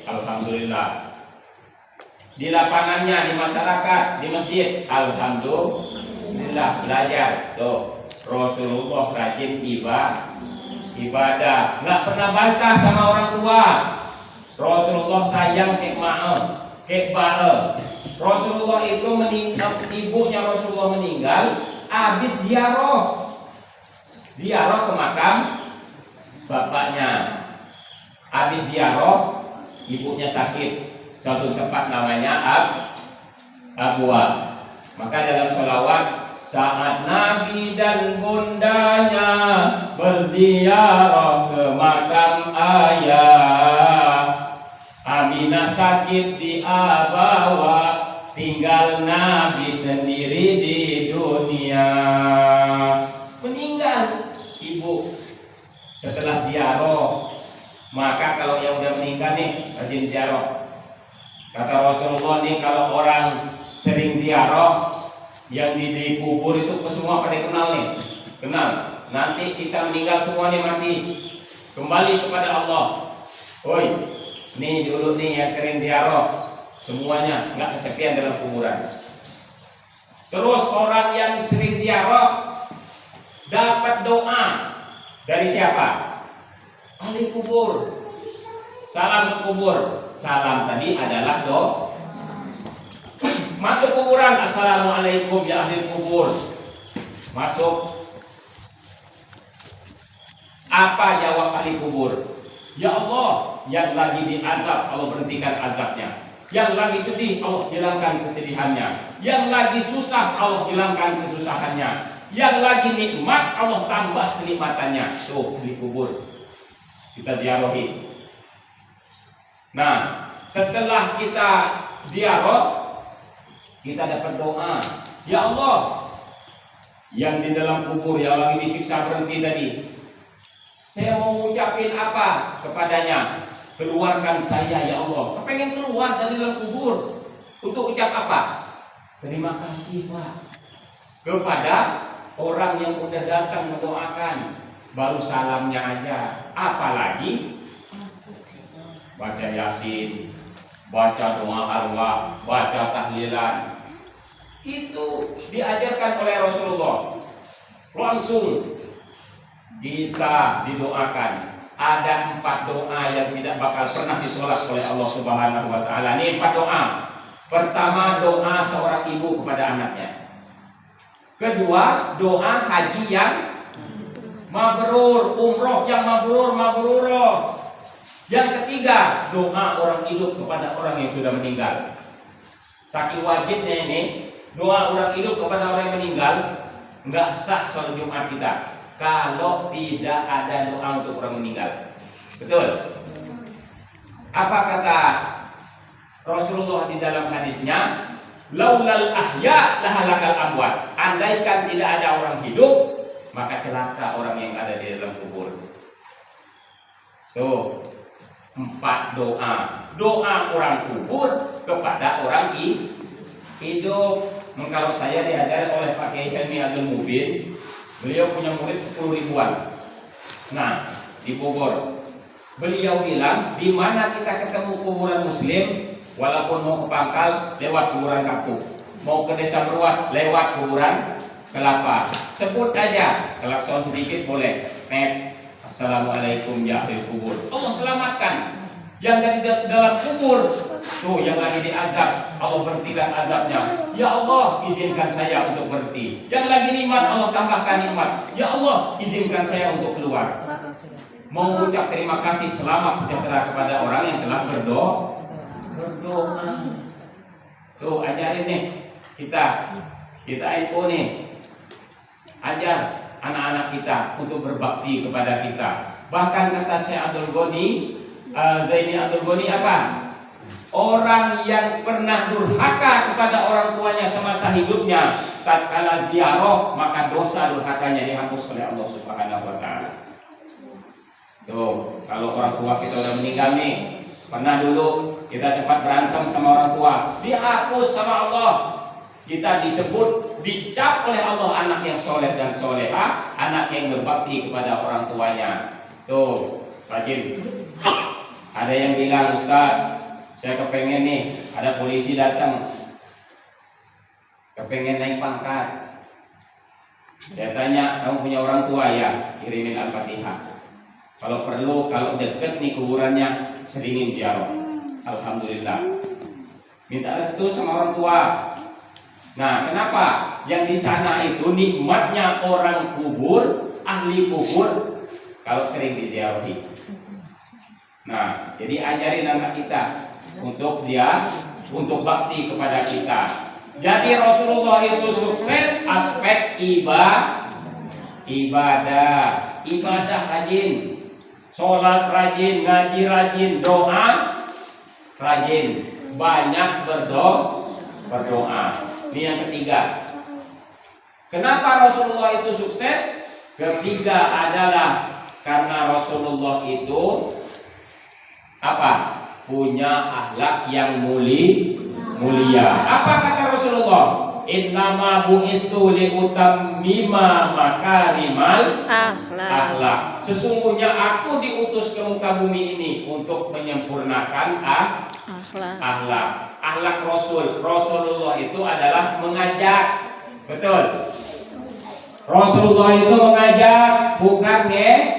alhamdulillah. Di lapangannya, di masyarakat, di masjid, alhamdulillah. Belajar. Tuh, Rasulullah rajin ibadah, nggak pernah bantah sama orang tua. Rasulullah sayang kek bae. Rasulullah itu meninggal, ibunya Rasulullah meninggal, habis ziarah ke makam bapaknya. Habis ziarah, ibunya sakit, suatu tempat namanya Abwa. Maka dalam sholawat, saat Nabi dan bundanya berziarah ke makam ayah, Aminah sakit di Abawa, tinggal Nabi sendiri di dunia. Meninggal ibu setelah ziarah. Maka kalau yang udah meninggal nih rajin ziarah. Kata Rasulullah nih, kalau orang sering ziarah, yang di kubur itu semua pada kenal nih, kenal. Nanti kita meninggal semua nih mati, kembali kepada Allah. Oi, nih dulu nih yang sering ziarah, semuanya nggak kesepian dalam kuburan. Terus orang yang sering ziarah dapat doa dari siapa? Ahli kubur. Salam ke kubur. Salam tadi adalah doa. Masuk kuburan, assalamualaikum ya ahli kubur. Masuk. Apa jawab ahli kubur? Ya Allah, yang lagi diazab, Allah berhentikan azabnya. Yang lagi sedih, Allah hilangkan kesedihannya. Yang lagi susah, Allah hilangkan kesusahannya. Yang lagi nikmat, Allah tambah kenikmatannya. Tuh ahli kubur. Kita ziarahi. Nah, setelah kita ziarah, kita dapat doa. Ya Allah, yang di dalam kubur yang lagi disiksa berhenti tadi, saya mau ngucapin apa kepadanya? Keluarkan saya ya Allah. Kepengen keluar dari dalam kubur. Untuk ucap apa? Terima kasih Pak kepada orang yang udah datang mendoakan. Baru salamnya aja, apalagi baca yasin, baca doa halwa, baca tahlilan. Itu diajarkan oleh Rasulullah. Langsung kita didoakan. Ada 4 doa yang tidak bakal pernah ditolak oleh Allah Subhanahu wa taala. Ini 4 doa. Pertama, doa seorang ibu kepada anaknya. Kedua, doa haji yang mabrur, umroh yang mabrur. Yang ketiga, doa orang hidup kepada orang yang sudah meninggal. Saking wajibnya ini, doa orang hidup kepada orang yang meninggal, nggak sah sholat Jumat kita kalau tidak ada doa untuk orang meninggal. Betul? Apa kata Rasulullah di dalam hadisnya? Laulal ahya lahalakal amwat. Andaikan tidak ada orang hidup, maka celaka orang yang ada di dalam kubur. Tuh, 4 doa. Doa orang kubur kepada orang hidup. Kalau saya diajari oleh Pak Kiai Helmi Abdul Mubin, beliau punya murid 10 ribuan. Nah, di Bogor, beliau bilang, di mana kita ketemu kuburan Muslim, walaupun mau ke Pangkal, lewat kuburan kampung. Mau ke Desa Berwas, lewat kuburan Kelapa. Sebut aja, klakson sedikit boleh. Assalamualaikum ya ahli kubur. Allah selamatkan. Yang dari dalam kubur, tuh yang lagi diazab, Allah berhentikan azabnya. Ya Allah, izinkan saya untuk berhenti. Yang lagi nikmat, Allah tambahkan nikmat. Ya Allah, izinkan saya untuk keluar. Mengucap terima kasih, selamat sejahtera kepada orang yang telah berdoa. Tuh ajarin nih kita info nih, ajar anak-anak kita untuk berbakti kepada kita. Bahkan kata Syekh Abdul Ghani, Zaini Abdul Ghani apa? Orang yang pernah durhaka kepada orang tuanya semasa hidupnya, tatkala ziarah, maka dosa durhakanya dihapus oleh Allah Subhanahu wa taala. Tuh, kalau orang tua kita udah meninggal nih, pernah dulu kita sempat berantem sama orang tua, dihapus sama Allah. Kita disebut, dicap oleh Allah anak yang soleh dan soleha, anak yang berbakti kepada orang tuanya. Tuh, rajin. Ada yang bilang, Ustaz, saya kepengen nih, ada polisi datang, kepengen naik pangkat. Saya tanya, kamu punya orang tua ya? Kirimin Al-Fatihah. Kalau perlu, kalau deket nih kuburannya, seringin ziarah. Alhamdulillah. Minta restu sama orang tua. Nah, kenapa? Yang di sana itu nikmatnya orang kubur, ahli kubur, kalau sering diziarahi. Nah, jadi ajarin anak kita untuk untuk bakti kepada kita. Jadi Rasulullah itu sukses aspek ibadah rajin, sholat rajin, ngaji rajin, doa rajin, banyak berdoa. Ini yang ketiga. Kenapa Rasulullah itu sukses? Ketiga adalah Karena Rasulullah itu apa? Punya akhlak yang mulia. Apa kata Rasulullah? Innama bu'istu liutammima makarimal akhlak. Sesungguhnya aku diutus ke muka bumi ini untuk menyempurnakan akhlak. Akhlak Rasulullah itu adalah mengajak. Betul. Rasulullah itu mengajak, bukan ngejek.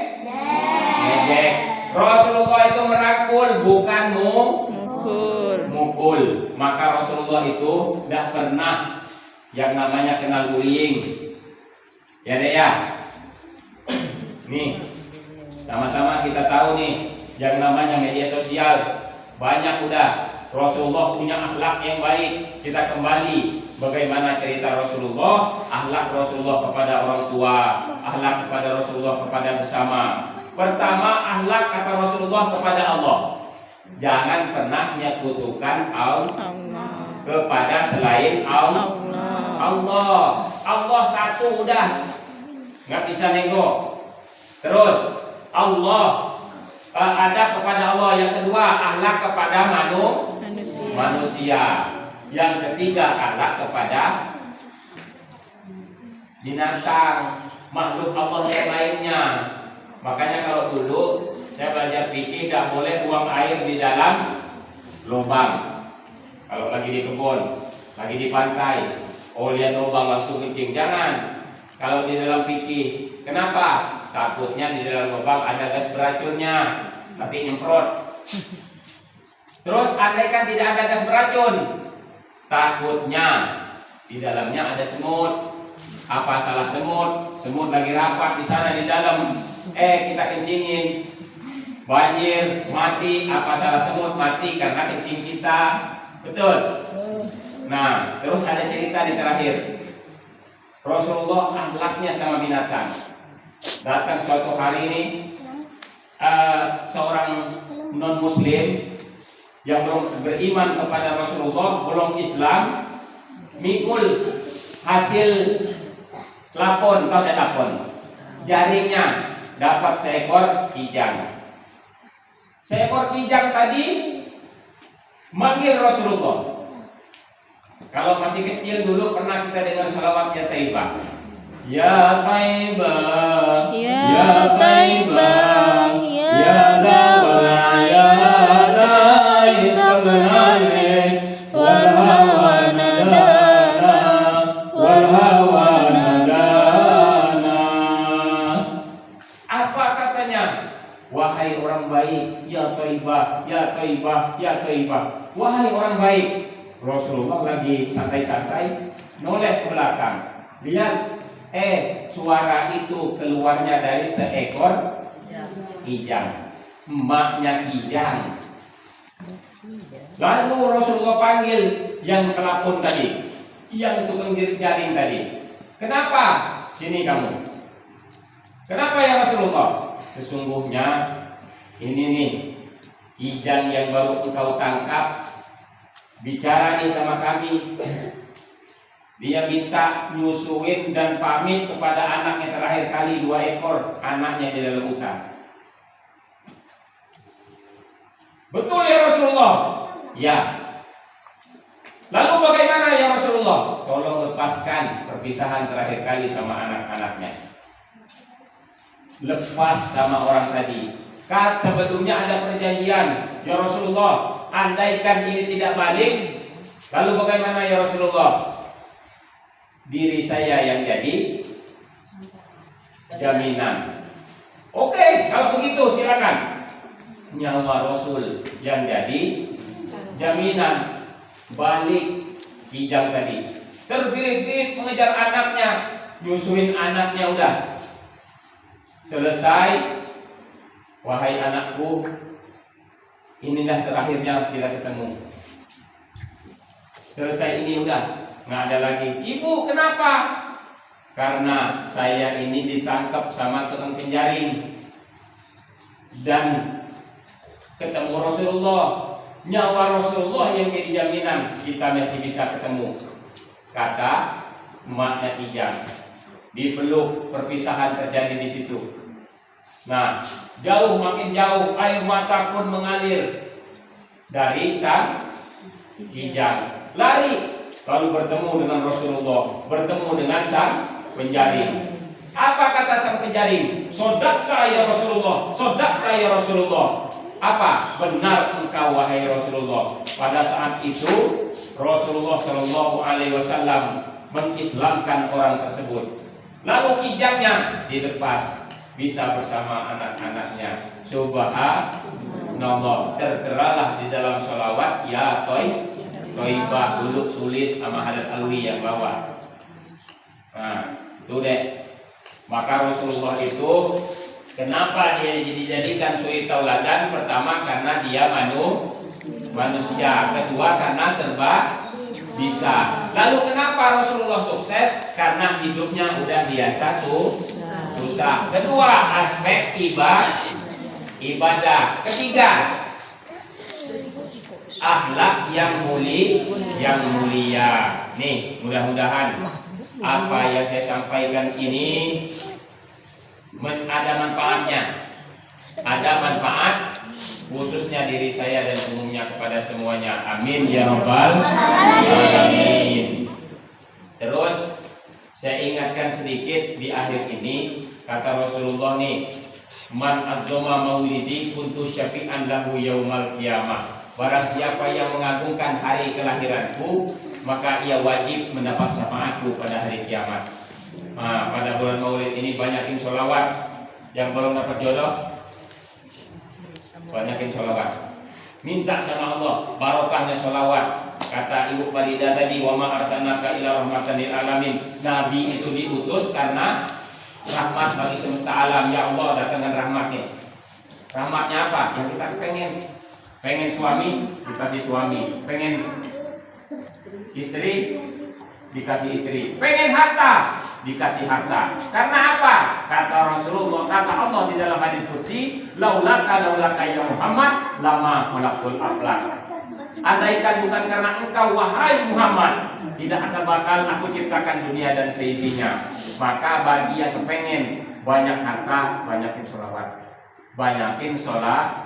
Rasulullah itu merangkul, bukan mukul. Maka Rasulullah itu tidak pernah yang namanya kenal bullying. Ya deh ya. Nih, sama-sama kita tahu nih yang namanya media sosial banyak udah. Rasulullah punya akhlak yang baik. Kita kembali bagaimana cerita Rasulullah, akhlak Rasulullah kepada orang tua, akhlak kepada Rasulullah kepada sesama. Pertama, akhlak kata Rasulullah kepada Allah. Jangan pernah menyekutukan Allah kepada selain Allah. Allah satu udah, nggak bisa nego. Terus Allah ada kepada Allah. Yang kedua, akhlak kepada manusia. Yang ketiga, akhlak kepada binatang, makhluk Allah yang lainnya. Makanya kalau dulu saya belajar fikih tidak boleh buang air di dalam lubang. Kalau lagi di kebun, lagi di pantai, lihat lubang langsung kencing, jangan. Kalau di dalam fikih, kenapa? Takutnya di dalam lubang ada gas beracunnya, nanti nyemprot. Terus andaikan tidak ada gas beracun, takutnya di dalamnya ada semut. Apa salah semut? Semut lagi rapat di sana di dalam. Kita kencingin, banjir, mati. Apa salah semut? Mati karena kencing kita. Betul. Nah, terus ada cerita di terakhir. Rasulullah akhlaknya sama binatang. Datang suatu hari ini seorang non muslim yang belum beriman kepada Rasulullah, belum Islam, mikul hasil lapon, tahu tidak lapon? Jaringnya dapat seekor kijang. Seekor kijang tadi manggil Rasulullah. Kalau masih kecil dulu pernah kita dengar salawat ya Taibah. Ya Taibah, ya Taibah, ya dawal ayana istaghnale wal hawa nadana wal hawa nadana. Apa katanya? Wahai orang baik, ya Taibah, ya Taibah, ya Taibah. Wahai orang baik. Rasulullah lagi santai-santai noleh ke belakang. Lihat, suara itu keluarnya dari seekor kijang. Emaknya kijang. Lalu Rasulullah panggil yang kelapun tadi, yang tukang jaring tadi. Kenapa? Sini kamu. Kenapa ya Rasulullah? Sesungguhnya ini nih kijang yang baru engkau tangkap bicara nih sama kami. Dia minta nyusuin dan pamit kepada anaknya terakhir kali 2 ekor anaknya di dalam hutan. Betul ya Rasulullah? Ya. Lalu bagaimana ya Rasulullah? Tolong lepaskan perpisahan terakhir kali sama anak-anaknya. Lepas sama orang tadi. Kan sebetulnya ada perjanjian. Ya Rasulullah, andaikan ini tidak balik, lalu bagaimana ya Rasulullah? Diri saya yang jadi jaminan. Oke, kalau begitu silakan. Nyawa Rasul yang jadi jaminan. Balik kijang tadi. Terbirit-birit mengejar anaknya, nyusuin anaknya udah. Selesai. Wahai anakku, inilah terakhirnya kita ketemu. Selesai ini udah, nggak ada lagi. Ibu kenapa? Karena saya ini ditangkap sama tukang penjaring dan ketemu Rasulullah. Nyawa Rasulullah yang jadi jaminan kita masih bisa ketemu. Kata emaknya kijang. Dipeluk, perpisahan terjadi di situ. Nah, jauh makin jauh air mata pun mengalir dari sang kijang. Lari lalu bertemu dengan Rasulullah, bertemu dengan sang penjaring. Apa kata sang penjaring? Sodakta ya Rasulullah, sodakta ya Rasulullah. Apa? Benar engkau wahai Rasulullah. Pada saat itu Rasulullah Shallallahu Alaihi Wasallam mengislamkan orang tersebut. Lalu kijangnya dilepas, bisa bersama anak-anaknya. Subhanallah. Terteralah di dalam sholawat ya Toibah dulu tulis sama Hadat Alwi yang bawa. Nah, itu deh. Maka Rasulullah itu kenapa dia dijadikan suri tauladan? Pertama karena dia manusia, kedua karena serba bisa. Lalu kenapa Rasulullah sukses? Karena hidupnya udah biasa susah. Kedua, aspek ibadah. Ketiga, akhlak yang mulia. Nih, mudah-mudahan apa yang saya sampaikan ini ada manfaatnya. Ada manfaat khususnya diri saya dan umumnya kepada semuanya. Amin ya rabbal alamin. Terus saya ingatkan sedikit di akhir ini, kata Rasulullah nih, man azzoma maulidi kuntu syafi'an lahu yaumal qiyamah. Barang siapa yang mengagungkan hari kelahiranku, maka ia wajib mendapat syafaatku pada hari kiamat. Nah, pada bulan Maulid ini banyakin sholawat. Yang belum dapat jodoh, banyakin sholawat. Minta sama Allah barokahnya sholawat. Kata Ibu Farida tadi, wa ma arsalnaka illa rahmatan lil alamin. Nabi itu diutus karena rahmat bagi semesta alam. Ya Allah, datangkan rahmatnya. Rahmatnya apa? Yang kita pengen suami, dikasih suami. Pengen istri, dikasih istri. Pengen harta, dikasih harta. Karena apa? Kata Rasulullah, kata Allah di dalam hadis qudsi, laulaka ya Muhammad lama malakul aflak. Andaikan bukan karena engkau wahai Muhammad, tidak akan bakal aku ciptakan dunia dan seisinya. Maka bagi yang kepengen banyak harta, banyakin sholawat. Banyakin sholat.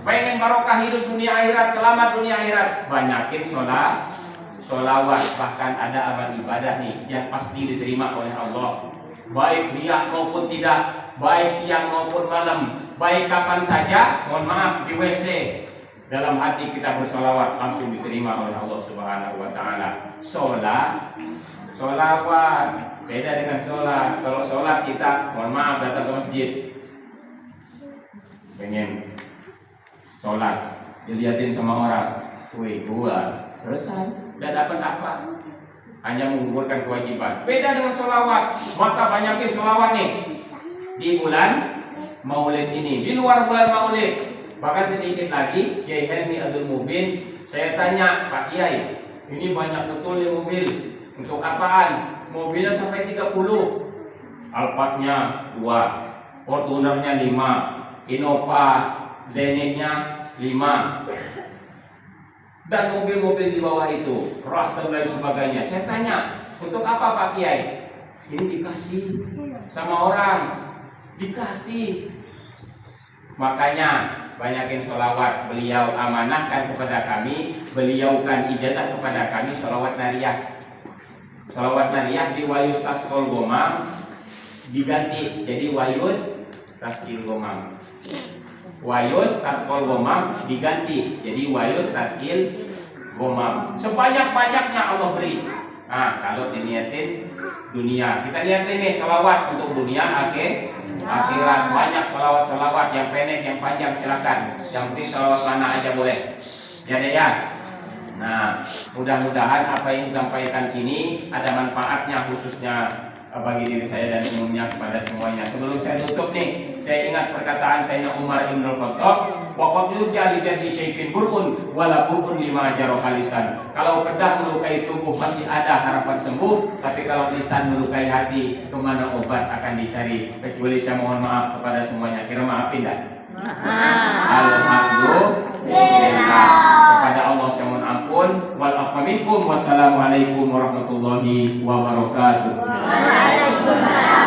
Pengen barokah hidup dunia akhirat, selamat dunia akhirat, banyakin sholawat. Bahkan ada amal ibadah nih yang pasti diterima oleh Allah, baik riya maupun tidak, baik siang maupun malam, baik kapan saja. Mohon maaf, di WC, dalam hati kita bersolawat langsung diterima oleh Allah Subhanahu Wa Taala. Sholawat beda dengan sholat. Kalau sholat kita, mohon maaf, datang ke masjid, pengen sholat, dilihatin sama orang, wih gua selesai, tidak dapat apa, hanya menggugurkan kewajiban. Beda dengan sholawat. Maka banyakin sholawat nih di bulan Maulid ini, di luar bulan Maulid. Bahkan sedikit lagi, Kiai Helmi Abdul Mubin, saya tanya, Pak Kiai, ini banyak betul nih mobil, untuk apaan? Mobilnya sampai 30, Alphardnya 2, Fortunernya 5, Innova Zenitnya 5, dan mobil-mobil di bawah itu, Ras dan lain sebagainya. Saya tanya, untuk apa Pak Kiai? Ini dikasih sama orang, dikasih. Makanya banyakin sholawat. Beliau amanahkan kepada kami, beliaukan ijazah kepada kami sholawat nariyah. Sholawat nariyah di Wayus Taskol Gomam diganti jadi Wayus Taskil Gomam. Wayus Taskol Gomam diganti jadi Wayus Taskil Gomam. Sebanyak-banyaknya Allah beri. Nah, kalau diniatin dunia, kita lihat ini sholawat untuk dunia akhirat. Banyak sholawat yang pendek, yang panjang silakan. Yang penting sholawat mana aja boleh. Ya deh ya. Nah, mudah-mudahan apa yang disampaikan ini ada manfaatnya khususnya bagi diri saya dan umumnya kepada semuanya. Sebelum saya tutup nih, saya ingat perkataan Sayyidina Umar Ibn Khattab, "Waqad yurja li jaddi syai'in bur'un wala bur'un lima jaraha lisan." Kalau pedang melukai tubuh masih ada harapan sembuh, tapi kalau lisan melukai hati, kemana obat akan dicari? Kecuali saya mohon maaf kepada semuanya. Kira maafin dah? Alhamdulillah. Kepada Allah saya mohon ampun. Wal afwa minkum. Wassalamualaikum warahmatullahi wabarakatuh. Waalaikumsalam.